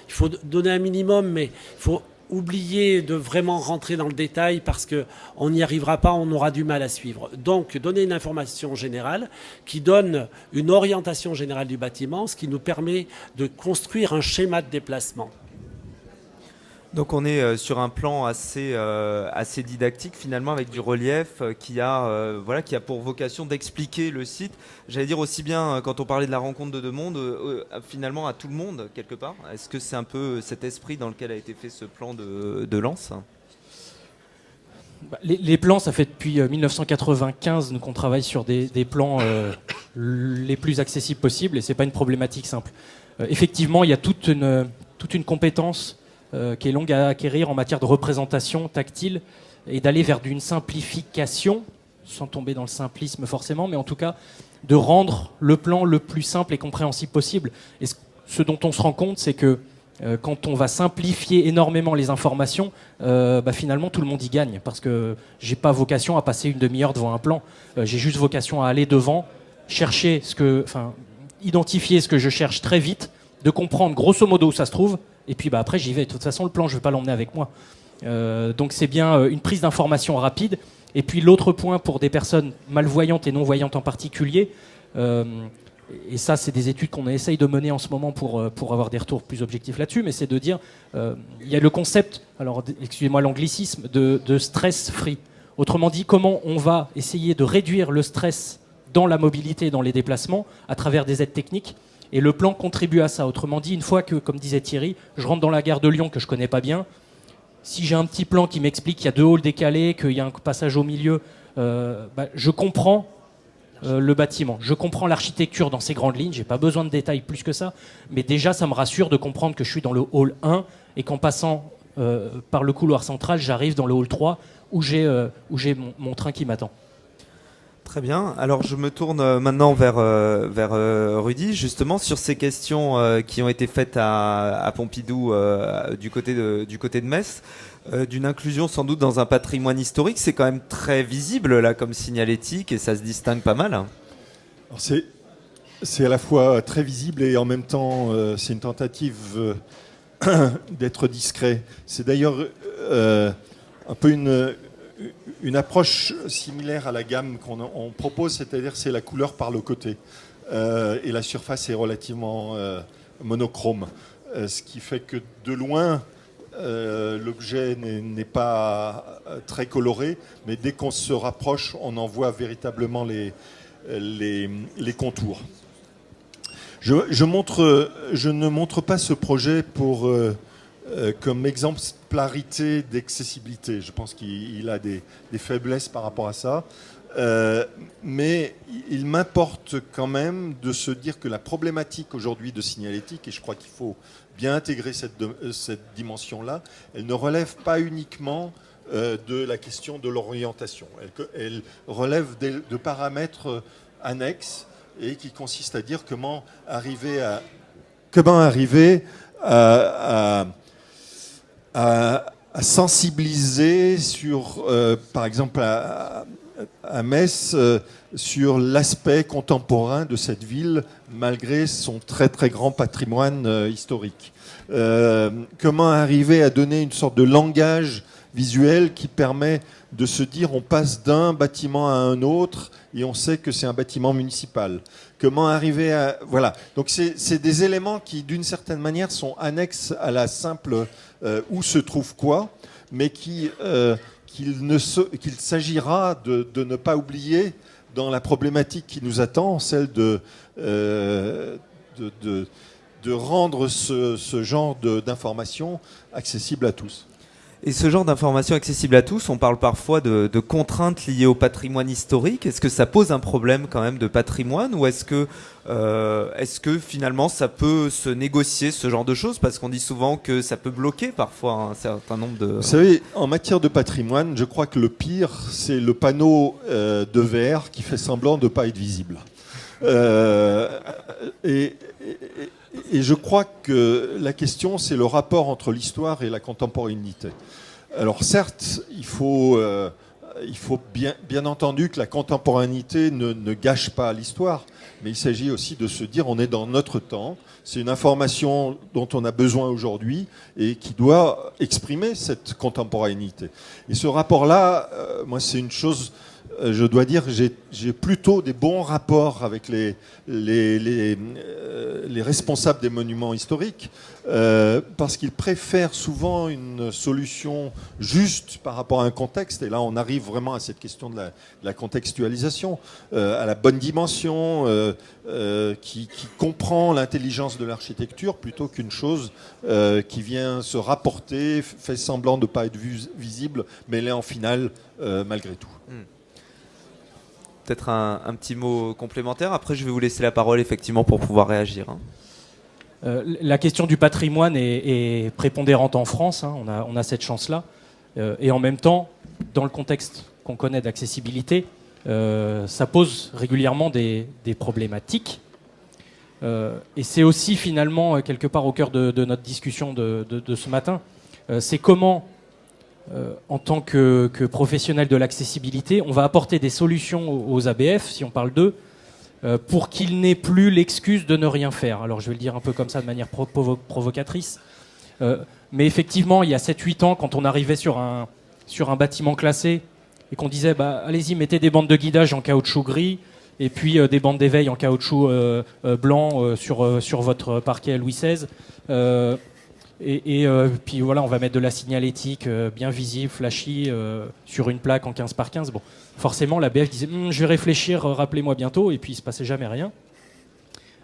faut donner un minimum, mais il faut oublier de vraiment rentrer dans le détail parce qu'on n'y arrivera pas, on aura du mal à suivre. Donc, donner une information générale qui donne une orientation générale du bâtiment, ce qui nous permet de construire un schéma de déplacement. Donc on est sur un plan assez didactique finalement avec du relief qui a pour vocation d'expliquer le site. J'allais dire aussi bien quand on parlait de la rencontre de 2 mondes, finalement à tout le monde quelque part. Est-ce que c'est un peu cet esprit dans lequel a été fait ce plan de Lens ? Les plans, ça fait depuis 1995 qu'on travaille sur des plans les plus accessibles possibles et c'est pas une problématique simple. Effectivement, il y a toute une compétence qui est longue à acquérir en matière de représentation tactile et d'aller vers d'une simplification, sans tomber dans le simplisme forcément, mais en tout cas de rendre le plan le plus simple et compréhensible possible. Et ce dont on se rend compte, c'est que quand on va simplifier énormément les informations, finalement tout le monde y gagne, parce que j'ai pas vocation à passer une demi-heure devant un plan, j'ai juste vocation à aller devant, identifier ce que je cherche très vite, de comprendre grosso modo où ça se trouve, et puis après j'y vais. De toute façon le plan je ne vais pas l'emmener avec moi. Donc c'est bien une prise d'information rapide. Et puis l'autre point pour des personnes malvoyantes et non-voyantes en particulier, et ça c'est des études qu'on essaye de mener en ce moment pour avoir des retours plus objectifs là-dessus, mais c'est de dire, il y a le concept, alors excusez-moi l'anglicisme, de stress free. Autrement dit, comment on va essayer de réduire le stress dans la mobilité et dans les déplacements à travers des aides techniques. Et le plan contribue à ça. Autrement dit, une fois que, comme disait Thierry, je rentre dans la gare de Lyon que je connais pas bien, si j'ai un petit plan qui m'explique qu'il y a 2 halls décalés, qu'il y a un passage au milieu, je comprends le bâtiment. Je comprends l'architecture dans ses grandes lignes. J'ai pas besoin de détails plus que ça. Mais déjà, ça me rassure de comprendre que je suis dans le hall 1 et qu'en passant par le couloir central, j'arrive dans le hall 3 où j'ai mon train qui m'attend. Très bien. Alors je me tourne maintenant vers Rudy, justement sur ces questions qui ont été faites à Pompidou du côté de Metz, d'une inclusion sans doute dans un patrimoine historique. C'est quand même très visible là comme signalétique et ça se distingue pas mal. Alors, c'est à la fois très visible et en même temps c'est une tentative d'être discret. C'est d'ailleurs un peu une approche similaire à la gamme qu'on propose, c'est-à-dire c'est la couleur par le côté. Et la surface est relativement monochrome. Ce qui fait que de loin, l'objet n'est pas très coloré, mais dès qu'on se rapproche, on en voit véritablement les contours. Je ne montre pas ce projet comme exemplarité d'accessibilité. Je pense qu'il a des faiblesses par rapport à ça. Mais il m'importe quand même de se dire que la problématique aujourd'hui de signalétique, et je crois qu'il faut bien intégrer cette dimension-là, elle ne relève pas uniquement de la question de l'orientation. Elle relève de paramètres annexes et qui consistent à dire comment arriver comment arriver à sensibiliser sur, par exemple, à Metz, sur l'aspect contemporain de cette ville, malgré son très très grand patrimoine historique. Comment arriver à donner une sorte de langage visuel qui permet de se dire on passe d'un bâtiment à un autre et on sait que c'est un bâtiment municipal. Comment arriver à... Voilà. Donc c'est des éléments qui, d'une certaine manière, sont annexes à la simple où se trouve quoi, mais qu'il s'agira de ne pas oublier dans la problématique qui nous attend, celle de rendre ce genre d'informations accessibles à tous. Et ce genre d'informations accessibles à tous, on parle parfois de contraintes liées au patrimoine historique. Est-ce que ça pose un problème quand même de patrimoine, ou est-ce que finalement ça peut se négocier, ce genre de choses, parce qu'on dit souvent que ça peut bloquer parfois un certain nombre de... Vous savez, en matière de patrimoine, je crois que le pire, c'est le panneau de verre qui fait semblant de ne pas être visible. Et je crois que la question, c'est le rapport entre l'histoire et la contemporanéité. Alors certes, il faut bien entendu que la contemporanéité ne gâche pas l'histoire, mais il s'agit aussi de se dire on est dans notre temps, c'est une information dont on a besoin aujourd'hui et qui doit exprimer cette contemporanéité. Et ce rapport-là, moi c'est une chose... Je dois dire que j'ai plutôt des bons rapports avec les responsables des monuments historiques parce qu'ils préfèrent souvent une solution juste par rapport à un contexte. Et là, on arrive vraiment à cette question de la contextualisation, à la bonne dimension, qui comprend l'intelligence de l'architecture plutôt qu'une chose qui vient se rapporter, fait semblant de ne pas être visible, mais l'est en finale malgré tout. Peut-être un petit mot complémentaire. Après, je vais vous laisser la parole effectivement pour pouvoir réagir. La question du patrimoine est prépondérante en France. On a cette chance-là. Et en même temps, dans le contexte qu'on connaît d'accessibilité, ça pose régulièrement des problématiques. Et c'est aussi finalement quelque part au cœur de notre discussion de ce matin. C'est comment... en tant que professionnel de l'accessibilité, on va apporter des solutions aux ABF, si on parle d'eux, pour qu'ils n'aient plus l'excuse de ne rien faire. Alors je vais le dire un peu comme ça, de manière provocatrice. Mais effectivement, il y a 7-8 ans, quand on arrivait sur un bâtiment classé et qu'on disait allez-y, mettez des bandes de guidage en caoutchouc gris et puis des bandes d'éveil en caoutchouc blanc sur votre parquet Louis XVI. Et puis voilà, on va mettre de la signalétique bien visible, flashy, sur une plaque en 15x15. Bon, forcément, la BF disait je vais réfléchir, rappelez-moi bientôt, et puis il ne se passait jamais rien.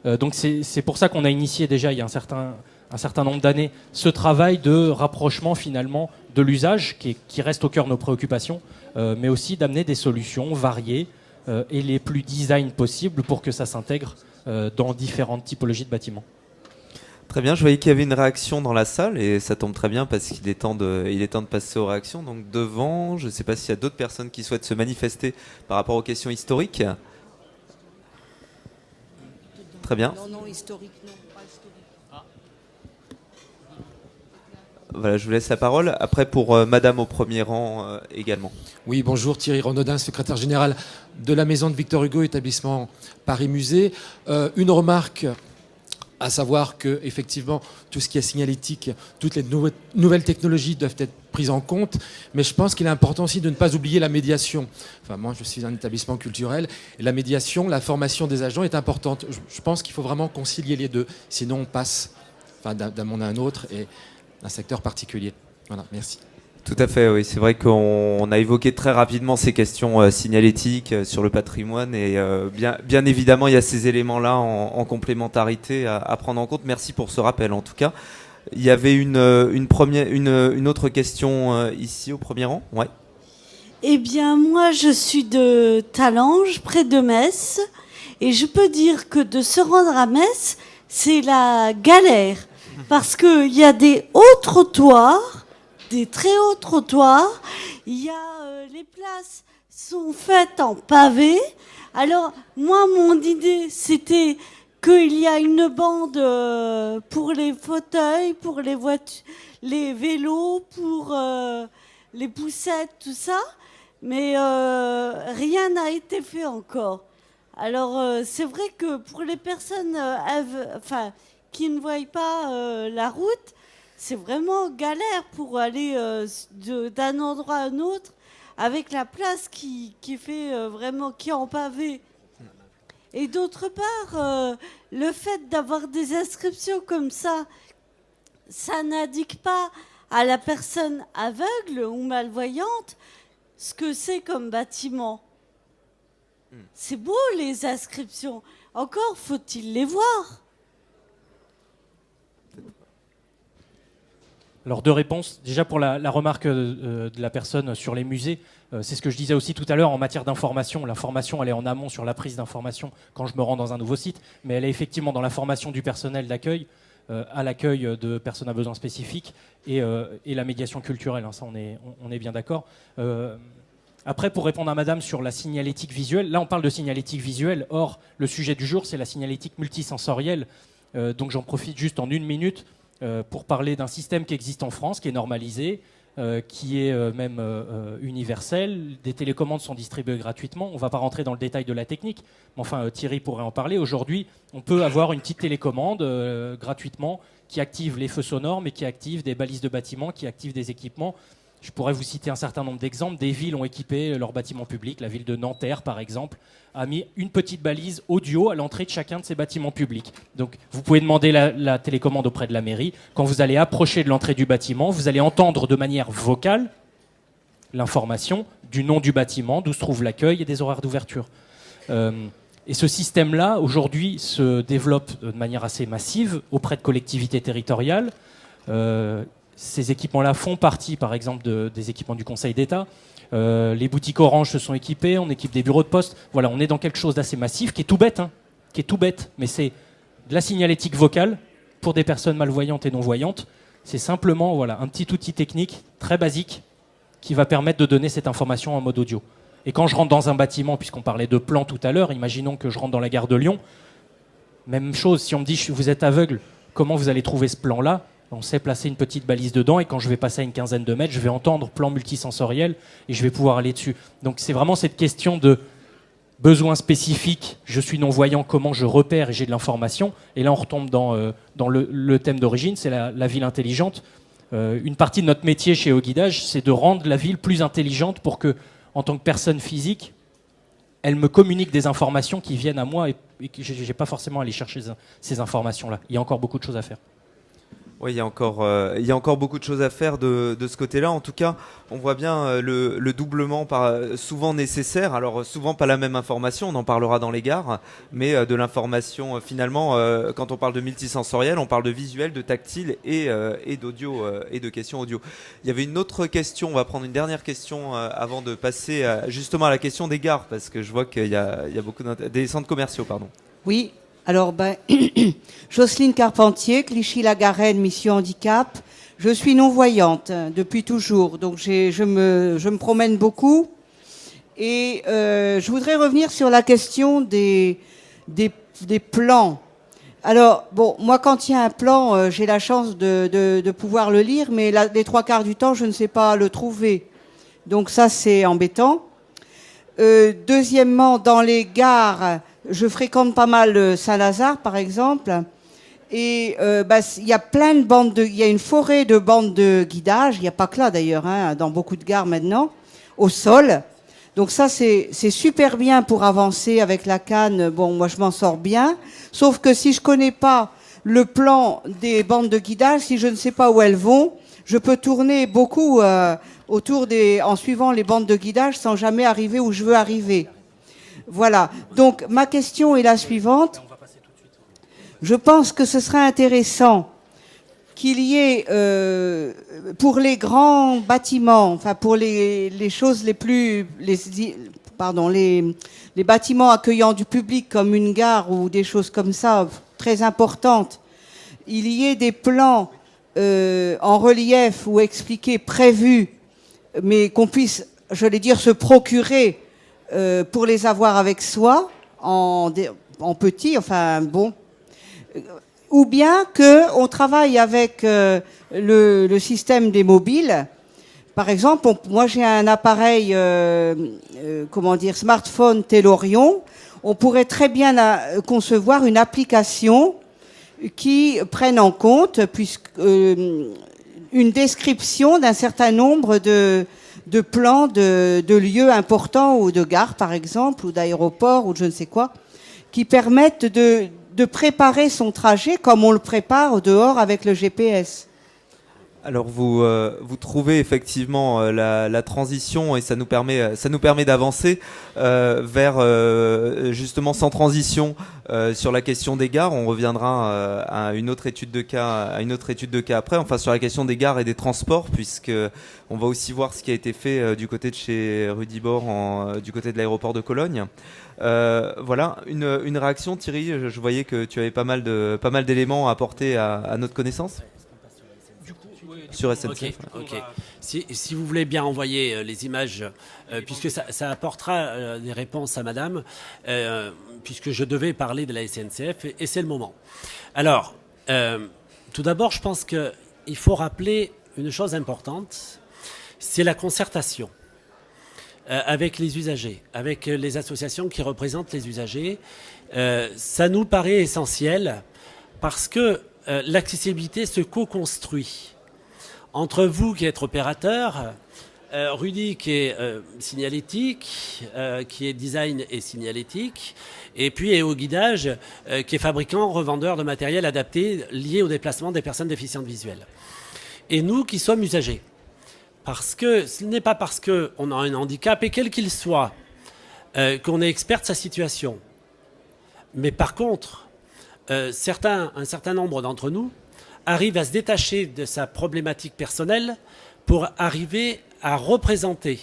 Donc c'est pour ça qu'on a initié déjà, il y a un certain nombre d'années, ce travail de rapprochement finalement de l'usage qui reste au cœur de nos préoccupations, mais aussi d'amener des solutions variées et les plus design possibles pour que ça s'intègre dans différentes typologies de bâtiments. Très bien, je voyais qu'il y avait une réaction dans la salle et ça tombe très bien parce qu'il est temps de passer aux réactions. Donc devant, je ne sais pas s'il y a d'autres personnes qui souhaitent se manifester par rapport aux questions historiques. Très bien. Non, historique, non, pas historique. Voilà, je vous laisse la parole. Après, pour Madame au premier rang également. Oui, bonjour, Thierry Renaudin, secrétaire général de la Maison de Victor Hugo, établissement Paris Musée. Une remarque... à savoir que effectivement tout ce qui est signalétique, toutes les nouvelles technologies doivent être prises en compte, mais je pense qu'il est important aussi de ne pas oublier la médiation. Enfin, moi, je suis un établissement culturel, et la médiation, la formation des agents est importante. Je pense qu'il faut vraiment concilier les deux, sinon on passe d'un monde à un autre et d'un secteur particulier. Voilà, merci. Tout à fait, oui. C'est vrai qu'on a évoqué très rapidement ces questions signalétiques sur le patrimoine et bien évidemment, il y a ces éléments-là en complémentarité à prendre en compte. Merci pour ce rappel, en tout cas. Il y avait une autre question ici au premier rang. Ouais. Eh bien, moi, je suis de Talange, près de Metz, et je peux dire que de se rendre à Metz, c'est la galère, parce qu'il y a des hauts trottoirs, des très hauts trottoirs. Il y a les places sont faites en pavé. Alors moi, mon idée, c'était qu'il y a une bande pour les fauteuils, pour les voitures, les vélos, pour les poussettes, tout ça, mais rien n'a été fait encore. Alors c'est vrai que pour les personnes qui ne voient pas la route, c'est vraiment galère pour aller d'un endroit à un autre avec la place qui fait vraiment qui est en pavé. Et d'autre part, le fait d'avoir des inscriptions comme ça n'indique pas à la personne aveugle ou malvoyante ce que c'est comme bâtiment. C'est beau les inscriptions. Encore faut-il les voir. Alors 2 réponses. Déjà pour la remarque de la personne sur les musées, c'est ce que je disais aussi tout à l'heure en matière d'information. L'information, elle est en amont sur la prise d'information quand je me rends dans un nouveau site, mais elle est effectivement dans la formation du personnel d'accueil, à l'accueil de personnes à besoins spécifiques et la médiation culturelle. Hein, ça, on est bien d'accord. Après, pour répondre à madame sur la signalétique visuelle, là on parle de signalétique visuelle, or le sujet du jour c'est la signalétique multisensorielle. Donc j'en profite juste en 1 minute pour parler d'un système qui existe en France, qui est normalisé, qui est même universel. Des télécommandes sont distribuées gratuitement. On ne va pas rentrer dans le détail de la technique, mais enfin Thierry pourrait en parler. Aujourd'hui, on peut avoir une petite télécommande gratuitement qui active les feux sonores, mais qui active des balises de bâtiments, qui active des équipements. Je pourrais vous citer un certain nombre d'exemples. Des villes ont équipé leurs bâtiments publics. La ville de Nanterre, par exemple, a mis une petite balise audio à l'entrée de chacun de ses bâtiments publics. Donc, vous pouvez demander la télécommande auprès de la mairie. Quand vous allez approcher de l'entrée du bâtiment, vous allez entendre de manière vocale l'information du nom du bâtiment, d'où se trouve l'accueil et des horaires d'ouverture. Et ce système-là, aujourd'hui, se développe de manière assez massive auprès de collectivités territoriales. Ces équipements-là font partie, par exemple, des équipements du Conseil d'État. Les boutiques Orange se sont équipées, on équipe des bureaux de poste. Voilà, on est dans quelque chose d'assez massif, qui est tout bête, mais c'est de la signalétique vocale pour des personnes malvoyantes et non-voyantes. C'est simplement un petit outil technique très basique qui va permettre de donner cette information en mode audio. Et quand je rentre dans un bâtiment, puisqu'on parlait de plan tout à l'heure, imaginons que je rentre dans la gare de Lyon, même chose, si on me dit « vous êtes aveugle, comment vous allez trouver ce plan-là ?» On sait placer une petite balise dedans et quand je vais passer à une quinzaine de mètres, je vais entendre plan multisensoriel et je vais pouvoir aller dessus. Donc c'est vraiment cette question de besoin spécifique, je suis non-voyant, comment je repère et j'ai de l'information. Et là on retombe dans le thème d'origine, c'est la ville intelligente. Une partie de notre métier chez Eau-Guidage, c'est de rendre la ville plus intelligente pour que, en tant que personne physique, elle me communique des informations qui viennent à moi et que je n'ai pas forcément à aller chercher ces informations-là. Il y a encore beaucoup de choses à faire. Oui, il y a encore beaucoup de choses à faire de ce côté-là. En tout cas, on voit bien le doublement souvent nécessaire. Alors souvent pas la même information, on en parlera dans les gares, mais de l'information finalement, quand on parle de multisensoriel, on parle de visuel, de tactile et d'audio et de questions audio. Il y avait une autre question, on va prendre une dernière question avant de passer justement à la question des gares, parce que je vois qu'il y a beaucoup des centres commerciaux, pardon. Oui. Alors, Jocelyne Carpentier, Clichy-la-Garenne, Mission Handicap. Je suis non-voyante depuis toujours, donc je me promène beaucoup. Et je voudrais revenir sur la question des plans. Alors, bon, moi, quand il y a un plan, j'ai la chance de pouvoir le lire, mais les 3/4 du temps, je ne sais pas le trouver. Donc ça, c'est embêtant. Deuxièmement, dans les gares... Je fréquente pas mal Saint-Lazare, par exemple, et il y a plein de il y a une forêt de bandes de guidage. Il n'y a pas que là d'ailleurs, dans beaucoup de gares maintenant, au sol. Donc ça, c'est super bien pour avancer avec la canne. Bon, moi je m'en sors bien, sauf que si je connais pas le plan des bandes de guidage, si je ne sais pas où elles vont, je peux tourner beaucoup en suivant les bandes de guidage sans jamais arriver où je veux arriver. Voilà. Donc, ma question est la suivante. Je pense que ce serait intéressant qu'il y ait, pour les grands bâtiments, enfin, pour les choses les bâtiments accueillant du public comme une gare ou des choses comme ça, très importantes, il y ait des plans, en relief ou expliqués, prévus, mais qu'on puisse, se procurer, pour les avoir avec soi, en petit, enfin bon, ou bien qu'on travaille avec le système des mobiles. Par exemple, moi j'ai un appareil, smartphone Tellurion. On pourrait très bien concevoir une application qui prenne en compte une description d'un certain nombre de plans de lieux importants ou de gares, par exemple, ou d'aéroports, ou de je ne sais quoi, qui permettent de préparer son trajet comme on le prépare au dehors avec le GPS. Alors vous trouvez effectivement la transition et ça nous permet d'avancer vers justement sans transition sur la question des gares. On reviendra à une autre étude de cas après. Enfin sur la question des gares et des transports, puisque on va aussi voir ce qui a été fait du côté de chez Rudibord, du côté de l'aéroport de Cologne. Voilà une réaction, Thierry. Je voyais que tu avais pas mal d'éléments à apporter à notre connaissance. Sur SNCF. Ok. Si vous voulez bien envoyer les images, puisque ça apportera des réponses à madame, puisque je devais parler de la SNCF, et c'est le moment. Alors, tout d'abord, je pense qu'il faut rappeler une chose importante, c'est la concertation avec les usagers, avec les associations qui représentent les usagers. Ça nous paraît essentiel parce que l'accessibilité se co-construit entre vous qui êtes opérateur, Rudy qui est signalétique, qui est design et signalétique, et puis EOGuidage qui est fabricant, revendeur de matériel adapté lié au déplacement des personnes déficientes visuelles. Et nous qui sommes usagers. Parce que ce n'est pas parce qu'on a un handicap, et quel qu'il soit, qu'on est expert de sa situation. Mais par contre, un certain nombre d'entre nous arrive à se détacher de sa problématique personnelle pour arriver à représenter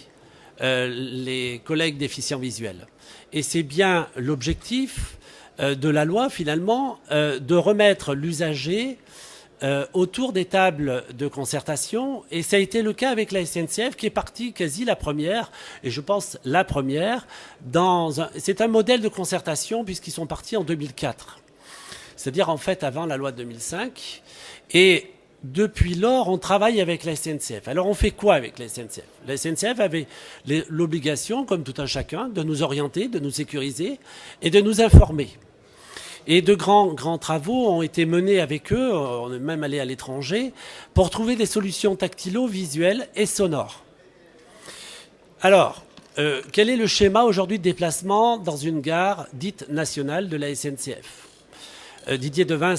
les collègues déficients visuels. Et c'est bien l'objectif de la loi, finalement, de remettre l'usager autour des tables de concertation. Et ça a été le cas avec la SNCF, qui est partie quasi la première, et je pense la première, c'est un modèle de concertation puisqu'ils sont partis en 2004. C'est-à-dire, en fait, avant la loi de 2005. Et depuis lors, on travaille avec la SNCF. Alors, on fait quoi avec la SNCF? La SNCF avait l'obligation, comme tout un chacun, de nous orienter, de nous sécuriser et de nous informer. Et de grands travaux ont été menés avec eux, on est même allé à l'étranger, pour trouver des solutions tactilo, visuelles et sonores. Alors, quel est le schéma aujourd'hui de déplacement dans une gare dite nationale de la SNCF? Didier Devins,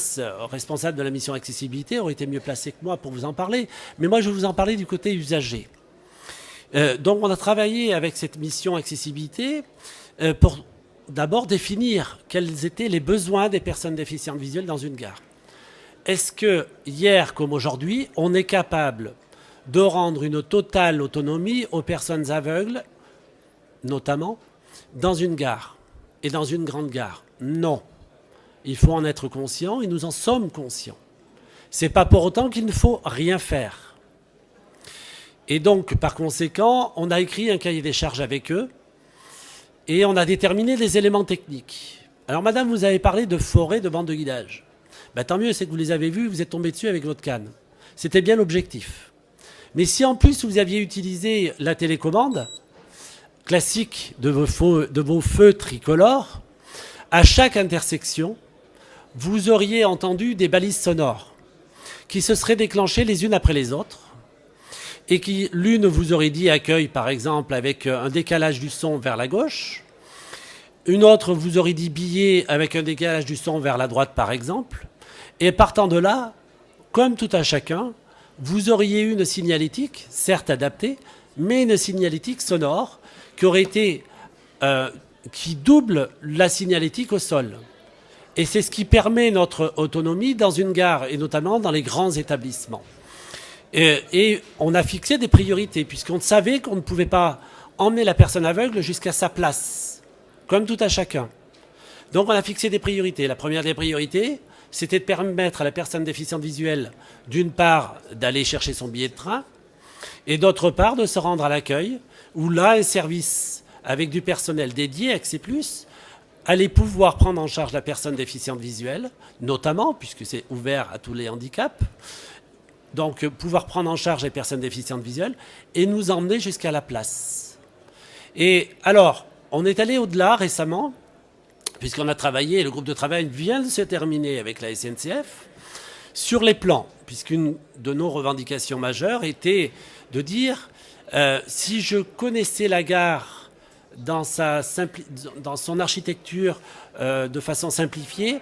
responsable de la mission accessibilité, aurait été mieux placé que moi pour vous en parler. Mais moi, je vais vous en parler du côté usager. Donc, on a travaillé avec cette mission accessibilité pour d'abord définir quels étaient les besoins des personnes déficientes visuelles dans une gare. Est-ce que, hier comme aujourd'hui, on est capable de rendre une totale autonomie aux personnes aveugles, notamment, dans une gare et dans une grande gare? Non. Il faut en être conscient et nous en sommes conscients. Ce n'est pas pour autant qu'il ne faut rien faire. Et donc, par conséquent, on a écrit un cahier des charges avec eux et on a déterminé les éléments techniques. Alors, madame, vous avez parlé de forêt, de bandes de guidage. Ben, tant mieux, c'est que vous les avez vus, vous êtes tombé dessus avec votre canne. C'était bien l'objectif. Mais si en plus vous aviez utilisé la télécommande classique de vos feux tricolores, à chaque intersection, vous auriez entendu des balises sonores qui se seraient déclenchées les unes après les autres et qui, l'une vous aurait dit accueil, par exemple, avec un décalage du son vers la gauche, une autre vous aurait dit billet avec un décalage du son vers la droite, par exemple, et partant de là, comme tout un chacun, vous auriez eu une signalétique, certes adaptée, mais une signalétique sonore qui aurait été, qui double la signalétique au sol. Et c'est ce qui permet notre autonomie dans une gare, et notamment dans les grands établissements. Et on a fixé des priorités, puisqu'on savait qu'on ne pouvait pas emmener la personne aveugle jusqu'à sa place, comme tout à chacun. Donc on a fixé des priorités. La première des priorités, c'était de permettre à la personne déficiente visuelle, d'une part, d'aller chercher son billet de train, et d'autre part, de se rendre à l'accueil, où là, un service avec du personnel dédié, Accès+, allez pouvoir prendre en charge la personne déficiente visuelle, notamment, puisque c'est ouvert à tous les handicaps, donc pouvoir prendre en charge les personnes déficientes visuelles et nous emmener jusqu'à la place. Et alors, on est allé au-delà récemment, puisqu'on a travaillé, le groupe de travail vient de se terminer avec la SNCF, sur les plans, puisqu'une de nos revendications majeures était de dire, si je connaissais la gare dans son architecture de façon simplifiée,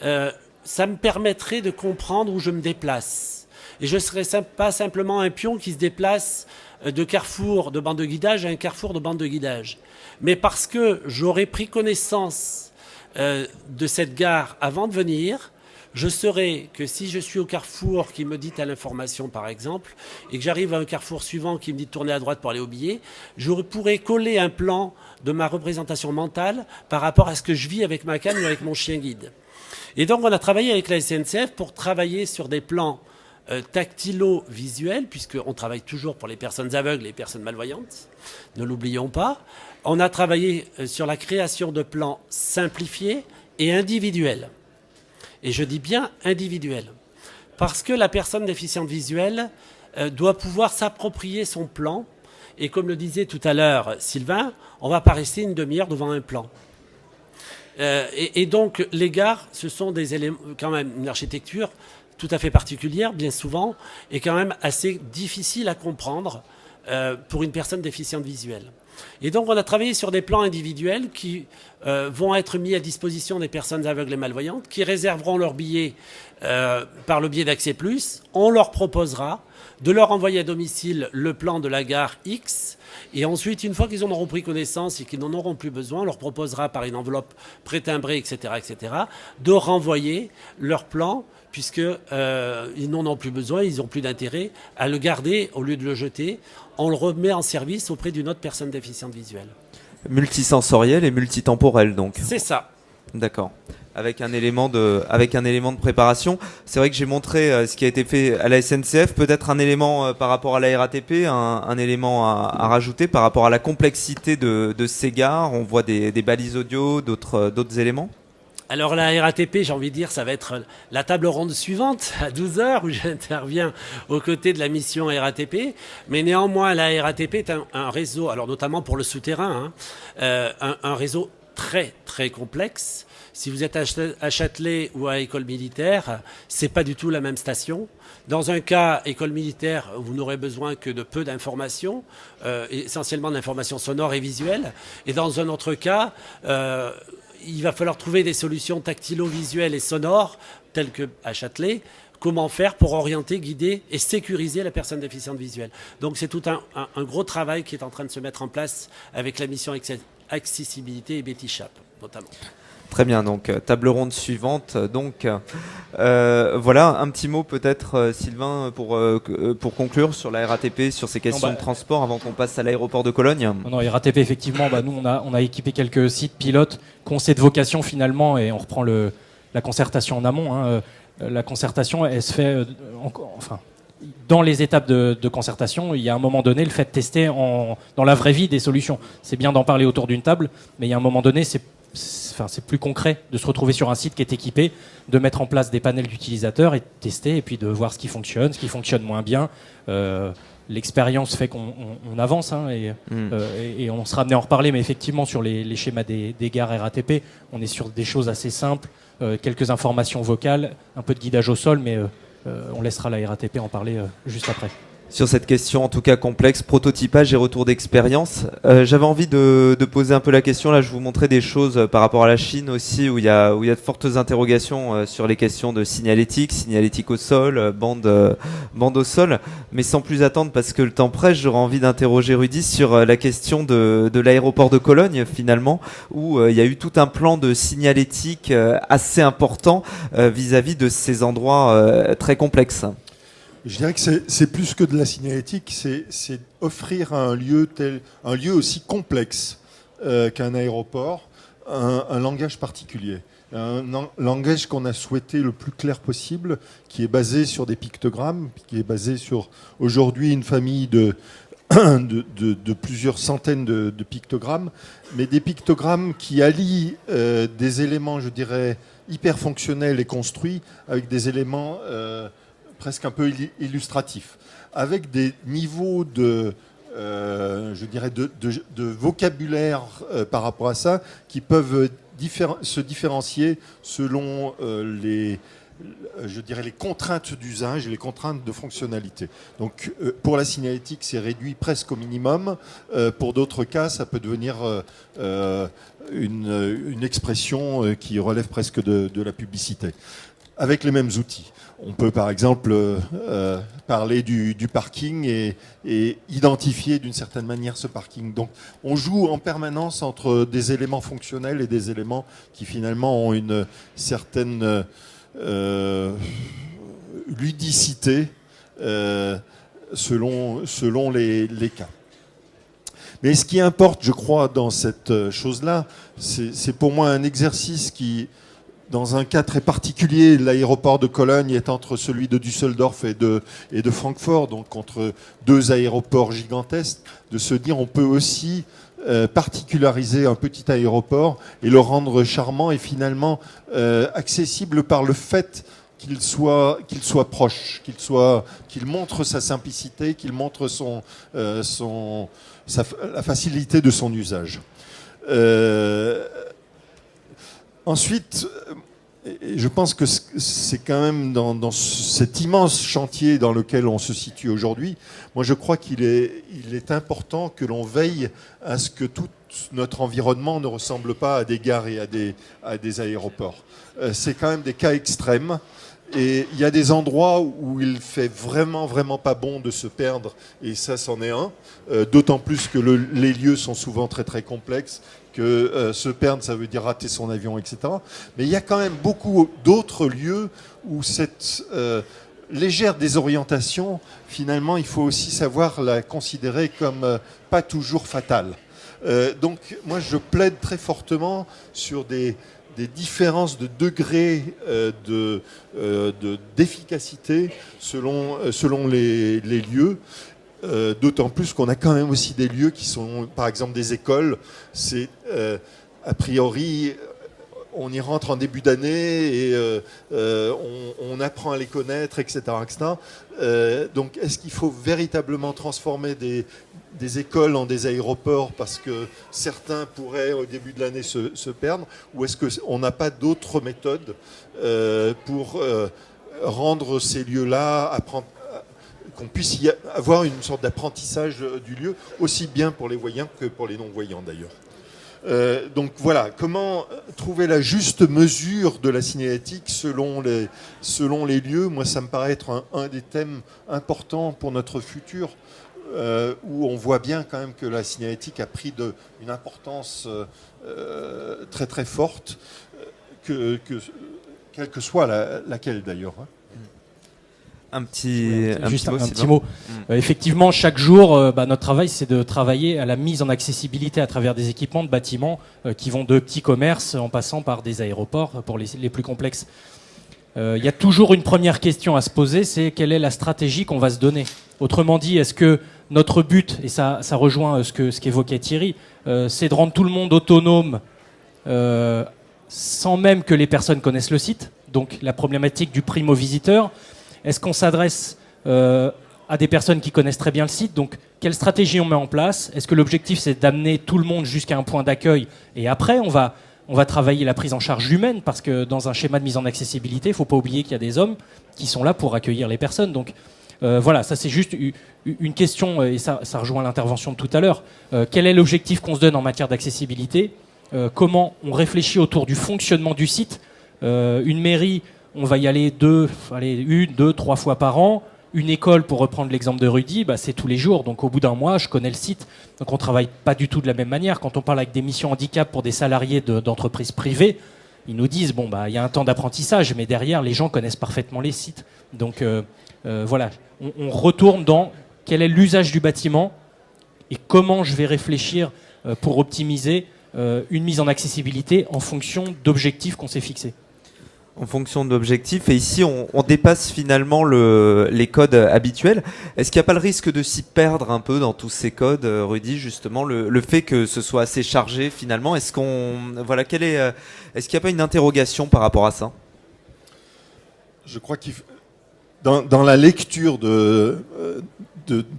ça me permettrait de comprendre où je me déplace. Et je ne serais pas simplement un pion qui se déplace de carrefour de bande de guidage à un carrefour de bande de guidage. Mais parce que j'aurais pris connaissance de cette gare avant de venir, je saurais que si je suis au carrefour qui me dit telle information, par exemple, et que j'arrive à un carrefour suivant qui me dit de tourner à droite pour aller au billet, je pourrais coller un plan de ma représentation mentale par rapport à ce que je vis avec ma canne ou avec mon chien guide. Et donc, on a travaillé avec la SNCF pour travailler sur des plans tactilo-visuels, puisqu'on travaille toujours pour les personnes aveugles et les personnes malvoyantes, ne l'oublions pas. On a travaillé sur la création de plans simplifiés et individuels. Et je dis bien individuel, parce que la personne déficiente visuelle doit pouvoir s'approprier son plan. Et comme le disait tout à l'heure Sylvain, on ne va pas rester une demi-heure devant un plan. Et donc les gares, ce sont des éléments, quand même une architecture tout à fait particulière, bien souvent, et quand même assez difficile à comprendre pour une personne déficiente visuelle. Et donc on a travaillé sur des plans individuels qui vont être mis à disposition des personnes aveugles et malvoyantes, qui réserveront leur billet par le biais d'Accès Plus. On leur proposera de leur envoyer à domicile le plan de la gare X, et ensuite, une fois qu'ils en auront pris connaissance et qu'ils n'en auront plus besoin, on leur proposera par une enveloppe prétimbrée, etc., de renvoyer leur plan, puisqu'ils n'en ont plus besoin, ils n'ont plus d'intérêt à le garder au lieu de le jeter. On le remet en service auprès d'une autre personne déficiente visuelle. Multisensoriel et multitemporel, donc. C'est ça. D'accord. Avec un élément de préparation. C'est vrai que j'ai montré ce qui a été fait à la SNCF, peut-être un élément par rapport à la RATP, un élément à rajouter par rapport à la complexité de ces gares. On voit des balises audio, d'autres éléments. Alors la RATP, j'ai envie de dire, ça va être la table ronde suivante à 12h où j'interviens aux côtés de la mission RATP. Mais néanmoins, la RATP est un réseau, alors notamment pour le souterrain, un réseau très très complexe. Si vous êtes à Châtelet ou à École Militaire, c'est pas du tout la même station. Dans un cas, École Militaire, vous n'aurez besoin que de peu d'informations, essentiellement d'informations sonores et visuelles. Et dans un autre cas, il va falloir trouver des solutions tactilo-visuelles et sonores, telles qu'à Châtelet. Comment faire pour orienter, guider et sécuriser la personne déficiente visuelle. Donc c'est tout un gros travail qui est en train de se mettre en place avec la mission Accessibilité et Betty Chap, notamment. Très bien, donc table ronde suivante. Donc voilà, un petit mot peut-être, Sylvain, pour conclure sur la RATP, sur ces questions de transport, avant qu'on passe à l'aéroport de Cologne. Non, RATP, effectivement, nous on a équipé quelques sites pilotes qui ont cette vocation finalement, et on reprend la concertation en amont. La concertation, elle se fait dans les étapes de concertation. Il y a un moment donné le fait de tester dans la vraie vie des solutions. C'est bien d'en parler autour d'une table, mais il y a un moment donné, c'est plus concret de se retrouver sur un site qui est équipé, de mettre en place des panels d'utilisateurs et de tester, et puis de voir ce qui fonctionne moins bien. L'expérience fait qu'on avance, et on sera amené à en reparler, mais effectivement sur les schémas des gares RATP, on est sur des choses assez simples, quelques informations vocales, un peu de guidage au sol, mais on laissera la RATP en parler juste après. Sur cette question en tout cas complexe, prototypage et retour d'expérience, j'avais envie de poser un peu la question. Là, je vous montrais des choses par rapport à la Chine aussi, où il y a de fortes interrogations sur les questions de signalétique au sol, bande au sol. Mais sans plus attendre, parce que le temps presse, j'aurais envie d'interroger Rudy sur la question de l'aéroport de Cologne, finalement, où il y a eu tout un plan de signalétique assez important vis-à-vis de ces endroits très complexes. Je dirais que c'est plus que de la signalétique, c'est offrir un lieu aussi complexe qu'un aéroport, un langage particulier. Un langage qu'on a souhaité le plus clair possible, qui est basé sur des pictogrammes, qui est basé sur aujourd'hui une famille de plusieurs centaines de pictogrammes, mais des pictogrammes qui allient des éléments, je dirais, hyper fonctionnels et construits avec des éléments presque un peu illustratifs, avec des niveaux je dirais, de vocabulaire par rapport à ça qui peuvent se différencier selon je dirais les contraintes d'usage et les contraintes de fonctionnalité. Donc pour la signalétique, c'est réduit presque au minimum. Pour d'autres cas, ça peut devenir une expression qui relève presque de la publicité, avec les mêmes outils. On peut par exemple parler du parking et identifier d'une certaine manière ce parking. Donc on joue en permanence entre des éléments fonctionnels et des éléments qui finalement ont une certaine ludicité selon les cas. Mais ce qui importe, je crois, dans cette chose-là, c'est pour moi un exercice qui, dans un cas très particulier, l'aéroport de Cologne est entre celui de Düsseldorf et de Francfort, donc entre deux aéroports gigantesques, de se dire on peut aussi particulariser un petit aéroport et le rendre charmant et finalement accessible par le fait qu'il soit proche, qu'il montre sa simplicité, qu'il montre la facilité de son usage. Ensuite, je pense que c'est quand même dans cet immense chantier dans lequel on se situe aujourd'hui, moi je crois qu'il est important que l'on veille à ce que tout notre environnement ne ressemble pas à des gares et à des aéroports. C'est quand même des cas extrêmes. Et il y a des endroits où il fait vraiment pas bon de se perdre, et ça c'en est un, d'autant plus que les lieux sont souvent très complexes, que se perdre ça veut dire rater son avion, etc. Mais il y a quand même beaucoup d'autres lieux où cette légère désorientation, finalement, il faut aussi savoir la considérer comme pas toujours fatale. Donc moi je plaide très fortement sur des différences de degré d'efficacité selon les lieux, d'autant plus qu'on a quand même aussi des lieux qui sont, par exemple, des écoles. C'est a priori, on y rentre en début d'année et on apprend à les connaître, etc. Donc, est-ce qu'il faut véritablement transformer des écoles en des aéroports parce que certains pourraient au début de l'année se perdre, ou est-ce qu'on n'a pas d'autres méthodes pour rendre ces lieux-là, qu'on puisse y avoir une sorte d'apprentissage du lieu, aussi bien pour les voyants que pour les non-voyants d'ailleurs. Donc voilà, comment trouver la juste mesure de la signalétique selon les lieux. Moi, ça me paraît être un des thèmes importants pour notre futur, où on voit bien quand même que la signalétique a pris une importance très forte, quelle que soit laquelle d'ailleurs. Un petit mot. Effectivement, chaque jour, notre travail, c'est de travailler à la mise en accessibilité à travers des équipements de bâtiments qui vont de petits commerces en passant par des aéroports pour les plus complexes. Il y a toujours une première question à se poser, c'est quelle est la stratégie qu'on va se donner. Autrement dit, est-ce que notre but, et ça rejoint ce qu'évoquait Thierry, c'est de rendre tout le monde autonome sans même que les personnes connaissent le site, donc la problématique du primo-visiteur. Est-ce qu'on s'adresse à des personnes qui connaissent très bien le site? Donc, quelle stratégie on met en place? Est-ce que l'objectif, c'est d'amener tout le monde jusqu'à un point d'accueil et après, on va travailler la prise en charge humaine, parce que dans un schéma de mise en accessibilité, il ne faut pas oublier qu'il y a des hommes qui sont là pour accueillir les personnes. Donc, voilà, ça c'est juste une question, et ça rejoint l'intervention de tout à l'heure. Quel est l'objectif qu'on se donne en matière d'accessibilité? Comment on réfléchit autour du fonctionnement du site? Une mairie, on va y aller 1, 2, 3 fois par an. Une école, pour reprendre l'exemple de Rudy, c'est tous les jours. Donc au bout d'un mois, je connais le site. Donc on ne travaille pas du tout de la même manière. Quand on parle avec des missions handicap pour des salariés d'entreprises privées, ils nous disent, il y a un temps d'apprentissage, mais derrière, les gens connaissent parfaitement les sites. Donc voilà, on retourne dans quel est l'usage du bâtiment et comment je vais réfléchir pour optimiser une mise en accessibilité en fonction d'objectifs qu'on s'est fixés. En fonction de l'objectif. Et ici, on dépasse finalement les codes habituels. Est-ce qu'il n'y a pas le risque de s'y perdre un peu dans tous ces codes, Rudy, justement, le fait que ce soit assez chargé finalement? Est-ce qu'il n'y a pas une interrogation par rapport à ça? Je crois qu'il dans la lecture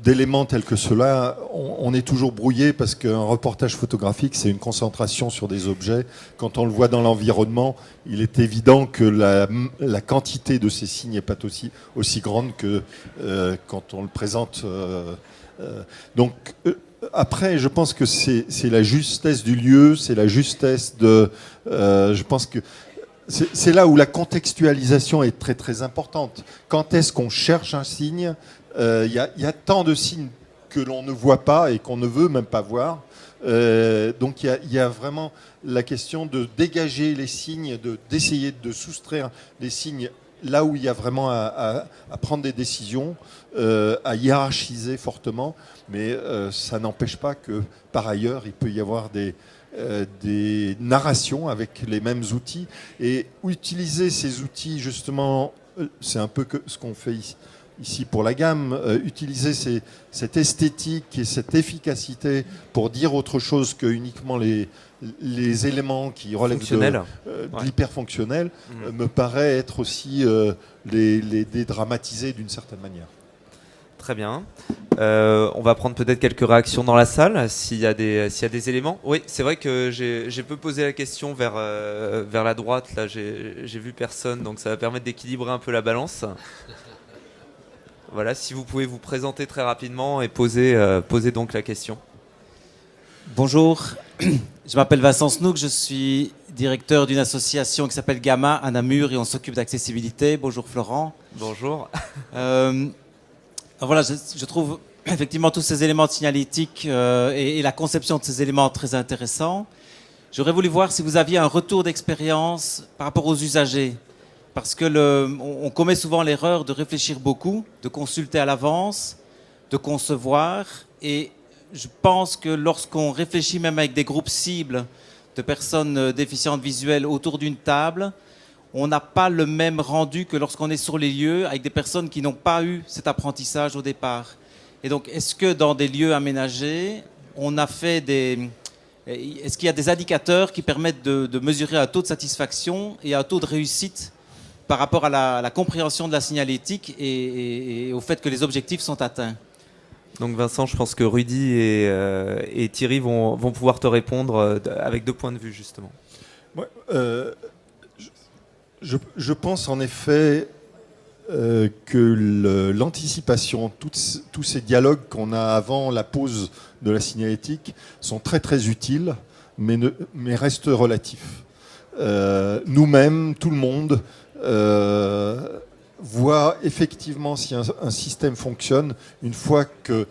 d'éléments tels que cela, on est toujours brouillé parce qu'un reportage photographique, c'est une concentration sur des objets. Quand on le voit dans l'environnement, il est évident que la quantité de ces signes n'est pas aussi grande que quand on le présente. Donc, après, je pense que c'est la justesse du lieu, c'est la justesse de... je pense que c'est là où la contextualisation est très très importante. Quand est-ce qu'on cherche un signe? Il y a tant de signes que l'on ne voit pas et qu'on ne veut même pas voir. Donc il y a vraiment la question de dégager les signes, d'essayer de soustraire les signes là où il y a vraiment à prendre des décisions, à hiérarchiser fortement. Mais ça n'empêche pas que par ailleurs, il peut y avoir des narrations avec les mêmes outils. Et utiliser ces outils, justement, c'est un peu ce qu'on fait ici pour la gamme, utiliser cette esthétique et cette efficacité pour dire autre chose que uniquement les éléments qui relèvent de l'hyperfonctionnel me paraît être aussi les dédramatiser d'une certaine manière. Très bien. On va prendre peut-être quelques réactions dans la salle, s'il y a des éléments. Oui, c'est vrai que j'ai peu posé la question vers la droite. Là, j'ai vu personne, donc ça va permettre d'équilibrer un peu la balance. Voilà, si vous pouvez vous présenter très rapidement et poser donc la question. Bonjour, je m'appelle Vincent Snook, je suis directeur d'une association qui s'appelle Gamma à Namur et on s'occupe d'accessibilité. Bonjour Florent. Bonjour. Voilà, je trouve effectivement tous ces éléments de signalétique et la conception de ces éléments très intéressants. J'aurais voulu voir si vous aviez un retour d'expérience par rapport aux usagers. Parce que on commet souvent l'erreur de réfléchir beaucoup, de consulter à l'avance, de concevoir. Et je pense que lorsqu'on réfléchit même avec des groupes cibles de personnes déficientes visuelles autour d'une table, on n'a pas le même rendu que lorsqu'on est sur les lieux avec des personnes qui n'ont pas eu cet apprentissage au départ. Et donc, est-ce que dans des lieux aménagés, on a fait est-ce qu'il y a des indicateurs qui permettent de mesurer un taux de satisfaction et un taux de réussite par rapport à la compréhension de la signalétique et au fait que les objectifs sont atteints? Donc Vincent, je pense que Rudy et Thierry vont pouvoir te répondre avec 2 points de vue, justement. Ouais, je pense en effet que l'anticipation, tous ces dialogues qu'on a avant la pause de la signalétique sont très très utiles, mais restent relatifs. Nous-mêmes, tout le monde, voit effectivement si un système fonctionne une fois que,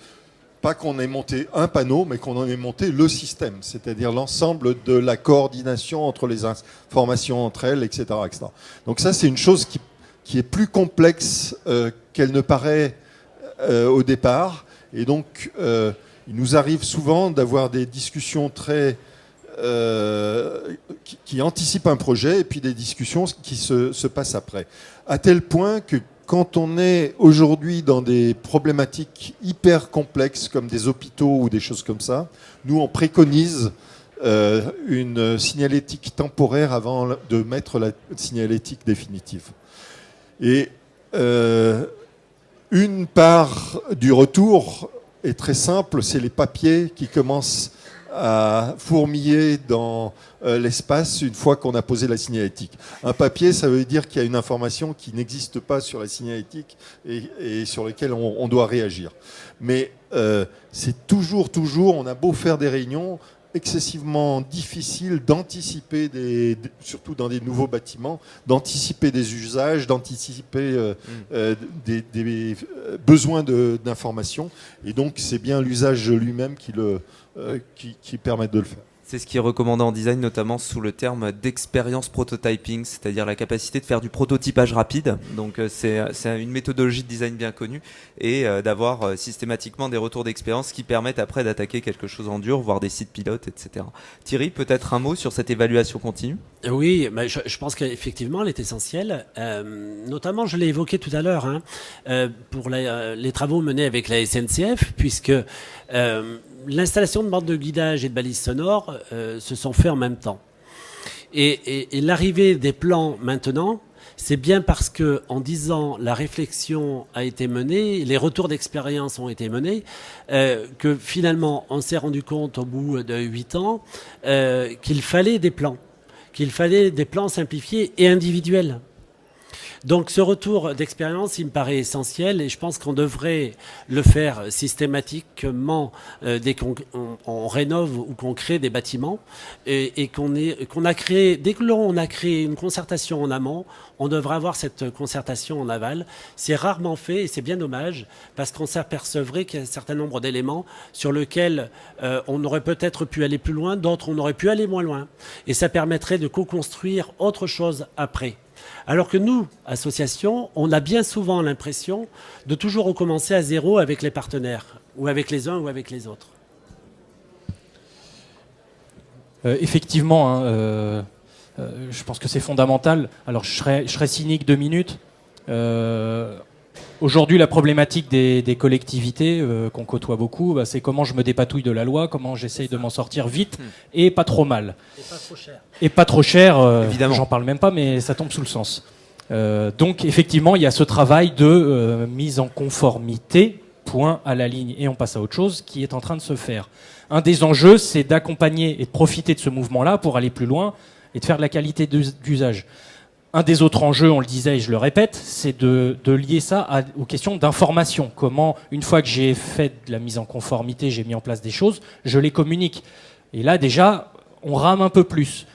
pas qu'on ait monté un panneau, mais qu'on en ait monté le système, c'est-à-dire l'ensemble de la coordination entre les informations entre elles, etc. etc. Donc ça, c'est une chose qui est plus complexe qu'elle ne paraît au départ. Et donc, il nous arrive souvent d'avoir des discussions qui anticipent un projet et puis des discussions qui se passent après. À tel point que quand on est aujourd'hui dans des problématiques hyper complexes comme des hôpitaux ou des choses comme ça, nous on préconise une signalétique temporaire avant de mettre la signalétique définitive. Et une part du retour est très simple, c'est les papiers qui commencent à fourmiller dans l'espace une fois qu'on a posé la signalétique. Un papier, ça veut dire qu'il y a une information qui n'existe pas sur la signalétique et sur laquelle on doit réagir. Mais c'est toujours, on a beau faire des réunions, excessivement difficile d'anticiper, surtout dans des nouveaux bâtiments, d'anticiper des usages, d'anticiper des besoins d'information. Et donc, c'est bien l'usage lui-même qui permet de le faire. C'est ce qui est recommandé en design, notamment sous le terme d'expérience prototyping, c'est-à-dire la capacité de faire du prototypage rapide. Donc c'est une méthodologie de design bien connue, et d'avoir systématiquement des retours d'expérience qui permettent après d'attaquer quelque chose en dur, voire des sites pilotes, etc. Thierry, peut-être un mot sur cette évaluation continue ? Oui, mais je pense qu'effectivement, elle est essentielle. Notamment, je l'ai évoqué tout à l'heure, pour les travaux menés avec la SNCF, puisque l'installation de bandes de guidage et de balises sonores se sont faits en même temps. Et l'arrivée des plans maintenant, c'est bien parce que, en 10 ans, la réflexion a été menée, les retours d'expérience ont été menés, que finalement, on s'est rendu compte au bout de 8 ans qu'il fallait des plans simplifiés et individuels. Donc ce retour d'expérience, il me paraît essentiel, et je pense qu'on devrait le faire systématiquement dès qu'on rénove ou qu'on crée des bâtiments, et qu'on a créé, dès que l'on a créé une concertation en amont, on devrait avoir cette concertation en aval. C'est rarement fait, et c'est bien dommage, parce qu'on s'apercevrait qu'il y a un certain nombre d'éléments sur lesquels on aurait peut-être pu aller plus loin, d'autres on aurait pu aller moins loin, et ça permettrait de co-construire autre chose après. Alors que nous, associations, on a bien souvent l'impression de toujours recommencer à zéro avec les partenaires, ou avec les uns ou avec les autres. Effectivement, je pense que c'est fondamental. Alors je serais cynique 2 minutes. Aujourd'hui, la problématique des collectivités qu'on côtoie beaucoup, c'est comment je me dépatouille de la loi, comment j'essaye de m'en sortir vite et pas trop mal. Et pas trop cher. Et pas trop cher, Évidemment. J'en parle même pas, mais ça tombe sous le sens. Donc effectivement, il y a ce travail de mise en conformité, point à la ligne, et on passe à autre chose, qui est en train de se faire. Un des enjeux, c'est d'accompagner et de profiter de ce mouvement-là pour aller plus loin et de faire de la qualité d'usage. Un des autres enjeux, on le disait et je le répète, c'est de lier ça aux questions d'information. Comment, une fois que j'ai fait de la mise en conformité, j'ai mis en place des choses, je les communique. Et là, déjà, on rame un peu plus.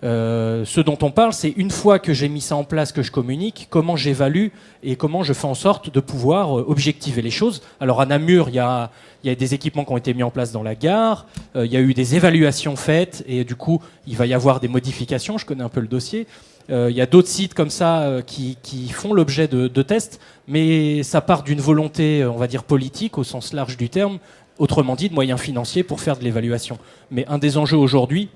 Ce dont on parle, c'est une fois que j'ai mis ça en place, que je communique, comment j'évalue et comment je fais en sorte de pouvoir objectiver les choses. Alors à Namur, il y a des équipements qui ont été mis en place dans la gare, il y a eu des évaluations faites, et du coup, il va y avoir des modifications, je connais un peu le dossier. Il y a d'autres sites comme ça qui font l'objet de tests, mais ça part d'une volonté, on va dire, politique au sens large du terme, autrement dit de moyens financiers pour faire de l'évaluation. Mais un des enjeux aujourd'hui,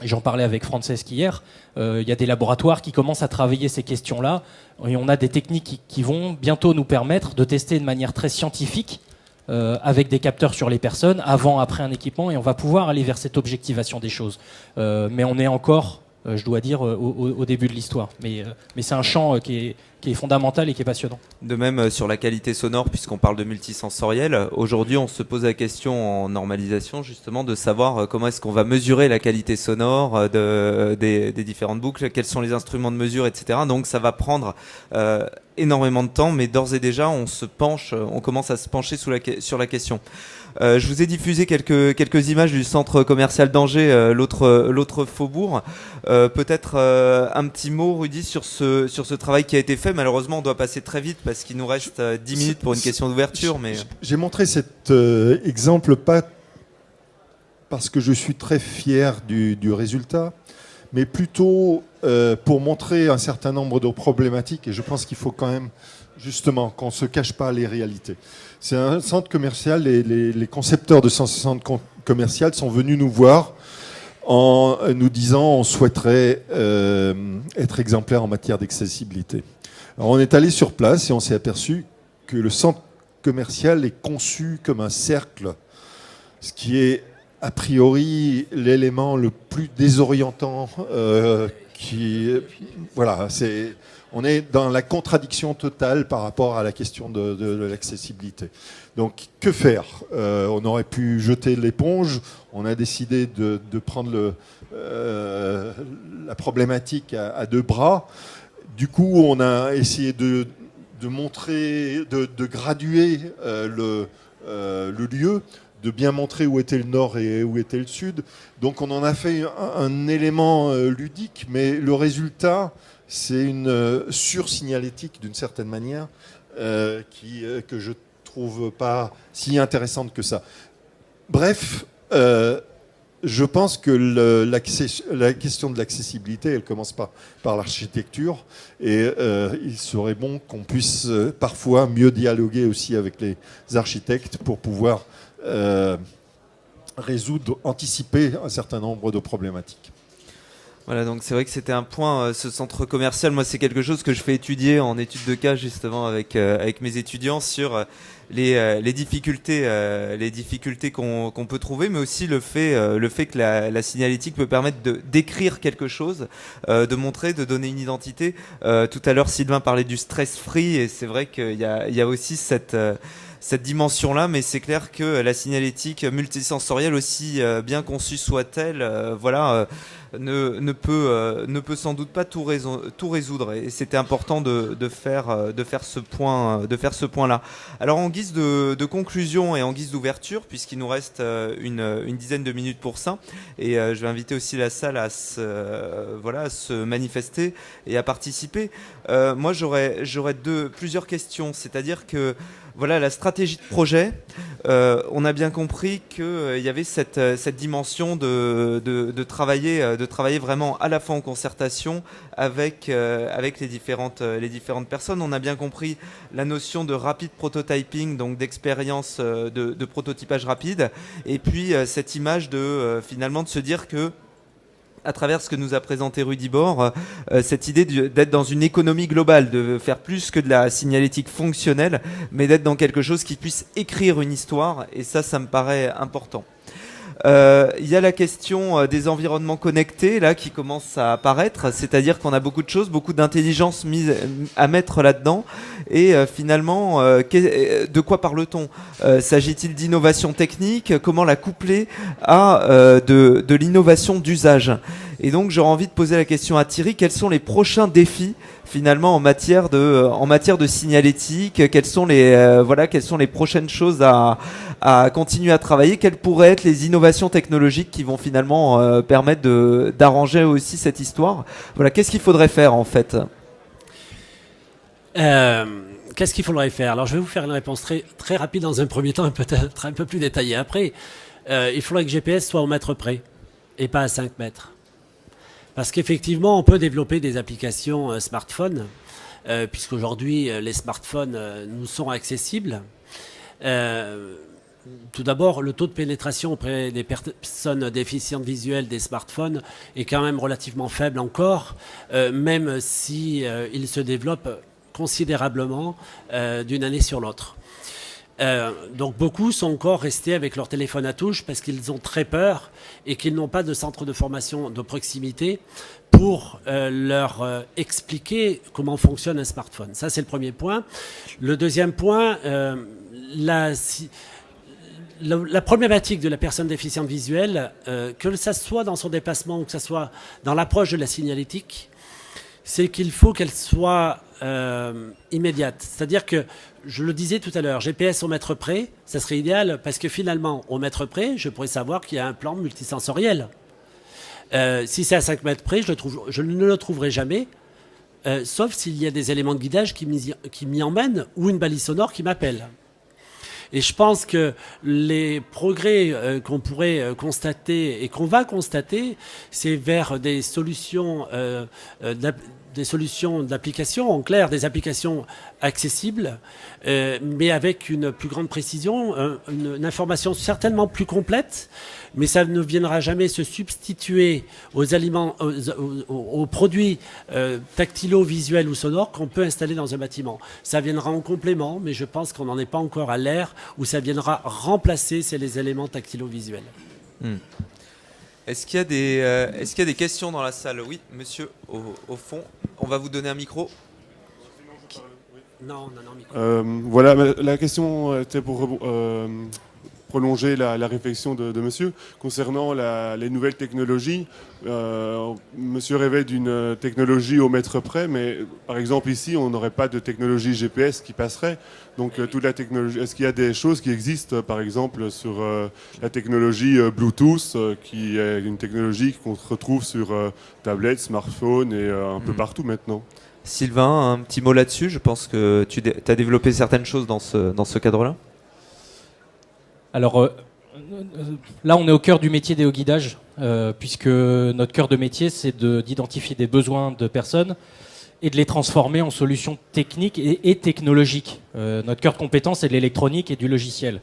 et j'en parlais avec Francesc hier, il y a des laboratoires qui commencent à travailler ces questions-là, et on a des techniques qui vont bientôt nous permettre de tester de manière très scientifique, avec des capteurs sur les personnes, avant, après un équipement, et on va pouvoir aller vers cette objectivation des choses. Mais on est encore... je dois dire, au début de l'histoire. Mais c'est un champ qui est fondamental et qui est passionnant. De même sur la qualité sonore, puisqu'on parle de multisensoriel, aujourd'hui on se pose la question en normalisation justement de savoir comment est-ce qu'on va mesurer la qualité sonore des différentes boucles, quels sont les instruments de mesure, etc. Donc ça va prendre énormément de temps, mais d'ores et déjà on commence à se pencher sur la question. Je vous ai diffusé quelques images du centre commercial d'Angers, l'autre faubourg. Peut-être un petit mot, Rudy, sur ce travail qui a été fait. Malheureusement, on doit passer très vite parce qu'il nous reste 10 minutes pour une question d'ouverture. Mais j'ai montré cet exemple pas parce que je suis très fier du résultat, mais plutôt pour montrer un certain nombre de problématiques. Et je pense qu'il faut quand même justement qu'on ne se cache pas les réalités. C'est un centre commercial et les concepteurs de ce centre commercial sont venus nous voir en nous disant on souhaiterait être exemplaire en matière d'accessibilité. Alors on est allé sur place et on s'est aperçu que le centre commercial est conçu comme un cercle, ce qui est a priori l'élément le plus désorientant voilà, on est dans la contradiction totale par rapport à la question de l'accessibilité. Donc, que faire ? On aurait pu jeter l'éponge. On a décidé de prendre la problématique à 2 bras. Du coup, on a essayé de montrer, de graduer le lieu, de bien montrer où était le nord et où était le sud. Donc, on en a fait un élément ludique, mais le résultat... c'est une sursignalétique d'une certaine manière que je trouve pas si intéressante que ça. Bref, Je pense que la question de l'accessibilité, elle commence par l'architecture, et il serait bon qu'on puisse parfois mieux dialoguer aussi avec les architectes pour pouvoir anticiper un certain nombre de problématiques. Voilà, donc c'est vrai que c'était un point, ce centre commercial. Moi, c'est quelque chose que je fais étudier en études de cas justement avec mes étudiants sur les difficultés qu'on peut trouver, mais aussi le fait que la signalétique peut permettre d'écrire quelque chose, de montrer, de donner une identité. Tout à l'heure, Sylvain parlait du stress free, et c'est vrai qu'il y a aussi cette dimension-là, mais c'est clair que la signalétique multisensorielle, aussi bien conçue soit-elle, ne peut sans doute pas tout résoudre, et c'était important de faire ce point-là. Alors en guise de conclusion et en guise d'ouverture, puisqu'il nous reste une dizaine de minutes pour ça, et je vais inviter aussi la salle à se manifester et à participer. Moi j'aurais plusieurs questions, c'est-à-dire que voilà, la stratégie de projet, on a bien compris qu'il y avait cette dimension de travailler vraiment à la fois en concertation avec les différentes personnes. On a bien compris la notion de rapid prototyping, donc d'expérience de prototypage rapide, et puis cette image finalement de se dire que, à travers ce que nous a présenté Rudy Bord, cette idée d'être dans une économie globale, de faire plus que de la signalétique fonctionnelle, mais d'être dans quelque chose qui puisse écrire une histoire, et ça me paraît important. Il y a la question des environnements connectés là qui commence à apparaître, c'est-à-dire qu'on a beaucoup de choses, beaucoup d'intelligence mise à mettre là-dedans, et finalement de quoi parle-t-on? S'agit-il d'innovation technique? Comment la coupler à de l'innovation d'usage? Et donc j'aurais envie de poser la question à Thierry, quels sont les prochains défis finalement en matière de signalétique? Quelles sont les prochaines choses à continuer à travailler? Quelles pourraient être les innovations technologiques qui vont finalement permettre d'arranger aussi cette histoire? Voilà, qu'est-ce qu'il faudrait faire en fait? Qu'est-ce qu'il faudrait faire? Alors je vais vous faire une réponse très, très rapide dans un premier temps et peut-être un peu plus détaillée après. Il faudrait que GPS soit au mètre près et pas à 5 mètres. Parce qu'effectivement, on peut développer des applications smartphones, puisqu'aujourd'hui, les smartphones nous sont accessibles. Tout d'abord, le taux de pénétration auprès des personnes déficientes visuelles des smartphones est quand même relativement faible encore, même si il se développe considérablement d'une année sur l'autre. Donc beaucoup sont encore restés avec leur téléphone à touche parce qu'ils ont très peur et qu'ils n'ont pas de centre de formation de proximité pour leur expliquer comment fonctionne un smartphone. Ça, c'est le premier point. Le deuxième point, la problématique de la personne déficiente visuelle, que ça soit dans son déplacement ou que ça soit dans l'approche de la signalétique, c'est qu'il faut qu'elle soit immédiate. C'est-à-dire que, je le disais tout à l'heure, GPS au mètre près, ça serait idéal parce que finalement, au mètre près, je pourrais savoir qu'il y a un plan multisensoriel. Si c'est à 5 mètres près, je ne le trouverai jamais, sauf s'il y a des éléments de guidage qui m'y emmènent ou une balise sonore qui m'appelle. Et je pense que les progrès qu'on pourrait constater et qu'on va constater, c'est vers des solutions d'application, en clair, des applications accessibles, mais avec une plus grande précision, une information certainement plus complète, mais ça ne viendra jamais se substituer aux produits tactilo, visuels ou sonores qu'on peut installer dans un bâtiment. Ça viendra en complément, mais je pense qu'on n'en est pas encore à l'ère où ça viendra remplacer les éléments tactilo-visuels. Est-ce qu'il y a des questions dans la salle? Oui, monsieur, au fond. On va vous donner un micro. Non, micro. Voilà, la question était pour prolonger la réflexion de monsieur concernant les nouvelles technologies. Monsieur rêvait d'une technologie au mètre près, mais par exemple ici, on n'aurait pas de technologie GPS qui passerait. Donc toute la technologie, est-ce qu'il y a des choses qui existent, par exemple sur la technologie Bluetooth, qui est une technologie qu'on retrouve sur tablettes, smartphones et un peu partout maintenant? Sylvain, un petit mot là-dessus. Je pense que tu as développé certaines choses dans ce cadre-là. Alors, là, on est au cœur du métier des guidages, puisque notre cœur de métier, c'est d'identifier des besoins de personnes et de les transformer en solutions techniques et technologiques. Notre cœur de compétence, c'est de l'électronique et du logiciel.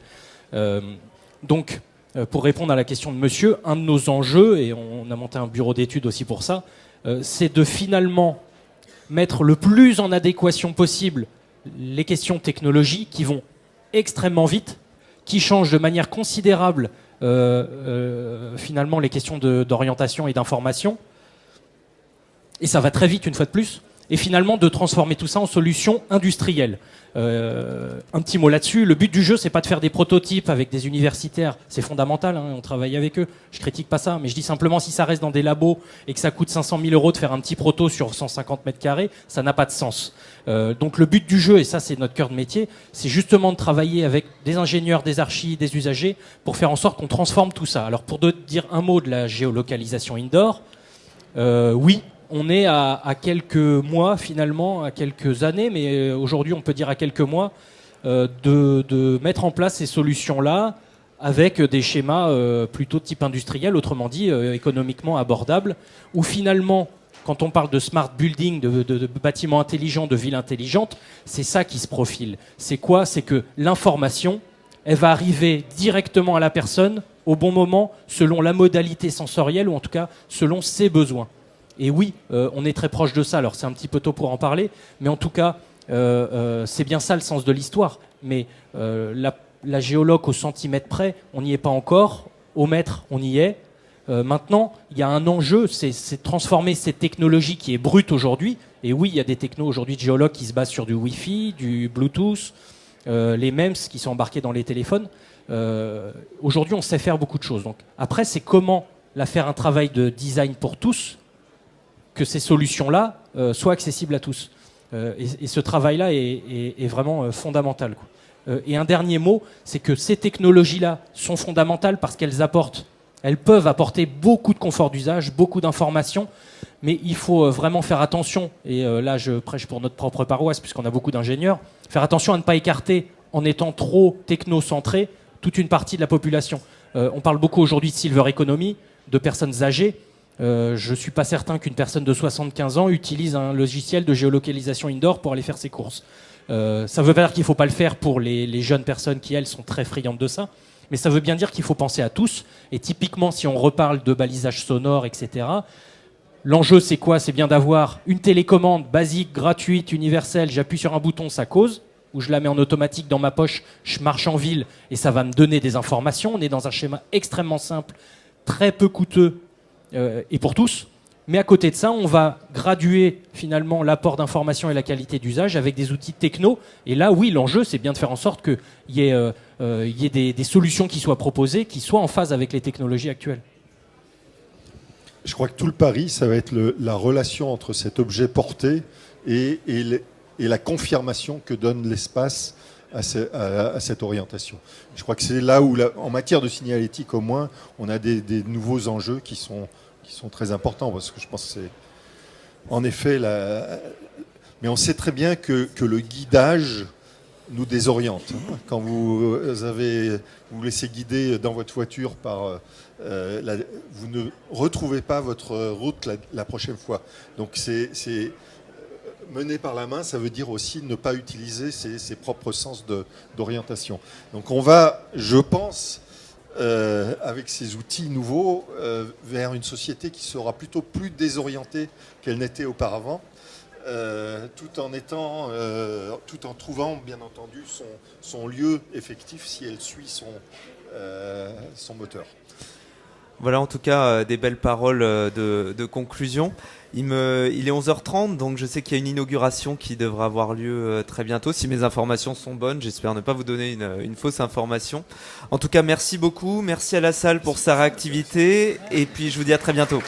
Donc, pour répondre à la question de monsieur, un de nos enjeux, et on a monté un bureau d'études aussi pour ça, c'est de finalement mettre le plus en adéquation possible les questions technologiques qui vont extrêmement vite, qui changent de manière considérable finalement les questions d'orientation et d'information. Et ça va très vite une fois de plus. Et finalement de transformer tout ça en solutions industrielles. Un petit mot là-dessus, le but du jeu, c'est pas de faire des prototypes avec des universitaires, c'est fondamental, hein, on travaille avec eux, je critique pas ça, mais je dis simplement si ça reste dans des labos et que ça coûte 500 000 € de faire un petit proto sur 150 mètres carrés, ça n'a pas de sens. Donc le but du jeu, et ça c'est notre cœur de métier, c'est justement de travailler avec des ingénieurs, des archis, des usagers, pour faire en sorte qu'on transforme tout ça. Alors pour dire un mot de la géolocalisation indoor, oui, on est à quelques mois, finalement, à quelques années, mais aujourd'hui on peut dire à quelques mois, de mettre en place ces solutions-là avec des schémas plutôt de type industriel, autrement dit économiquement abordables, où finalement, quand on parle de smart building, de bâtiments intelligents, de villes intelligentes, c'est ça qui se profile. C'est quoi? C'est que l'information, elle va arriver directement à la personne au bon moment, selon la modalité sensorielle, ou en tout cas selon ses besoins. Et oui, on est très proche de ça, alors c'est un petit peu tôt pour en parler, mais en tout cas, c'est bien ça le sens de l'histoire. Mais la géologue au centimètre près, on n'y est pas encore, au mètre, on y est. Maintenant, il y a un enjeu, c'est de transformer cette technologie qui est brute aujourd'hui, et oui, il y a des technos aujourd'hui de géologues qui se basent sur du Wi-Fi, du Bluetooth, les MEMS qui sont embarqués dans les téléphones. Aujourd'hui, on sait faire beaucoup de choses. Donc, après, c'est comment faire un travail de design pour tous, que ces solutions-là soient accessibles à tous. Et ce travail-là est vraiment fondamental, quoi. Et un dernier mot, c'est que ces technologies-là sont fondamentales parce elles peuvent apporter beaucoup de confort d'usage, beaucoup d'informations, mais il faut vraiment faire attention, et là je prêche pour notre propre paroisse puisqu'on a beaucoup d'ingénieurs, faire attention à ne pas écarter, en étant trop technocentré, toute une partie de la population. On parle beaucoup aujourd'hui de silver economy, de personnes âgées. Je ne suis pas certain qu'une personne de 75 ans utilise un logiciel de géolocalisation indoor pour aller faire ses courses. Ça ne veut pas dire qu'il ne faut pas le faire pour les jeunes personnes qui, elles, sont très friandes de ça, mais ça veut bien dire qu'il faut penser à tous. Et typiquement, si on reparle de balisage sonore, etc., l'enjeu, c'est quoi? C'est bien d'avoir une télécommande basique, gratuite, universelle, j'appuie sur un bouton, ça cause, ou je la mets en automatique dans ma poche, je marche en ville, et ça va me donner des informations. On est dans un schéma extrêmement simple, très peu coûteux, et pour tous. Mais à côté de ça, on va graduer finalement l'apport d'information et la qualité d'usage avec des outils techno. Et là, oui, l'enjeu, c'est bien de faire en sorte qu'il y ait des solutions qui soient proposées, qui soient en phase avec les technologies actuelles. Je crois que tout le pari, ça va être la relation entre cet objet porté et la confirmation que donne l'espace à cette orientation. Je crois que c'est là où, en matière de signalétique au moins, on a des nouveaux enjeux qui sont très importants, parce que je pense que c'est en effet mais on sait très bien que le guidage nous désoriente. Quand vous vous laissez guider dans votre voiture par vous ne retrouvez pas votre route la prochaine fois. Donc c'est mener par la main, ça veut dire aussi ne pas utiliser ses propres sens d'orientation. Donc on va, je pense, avec ces outils nouveaux, vers une société qui sera plutôt plus désorientée qu'elle n'était auparavant, tout en trouvant, bien entendu, son lieu effectif si elle suit son moteur. Voilà en tout cas des belles paroles de conclusion. Il est 11h30, donc je sais qu'il y a une inauguration qui devra avoir lieu très bientôt. Si mes informations sont bonnes, j'espère ne pas vous donner une fausse information. En tout cas, merci beaucoup. Merci à la salle pour sa réactivité. Et puis, je vous dis à très bientôt.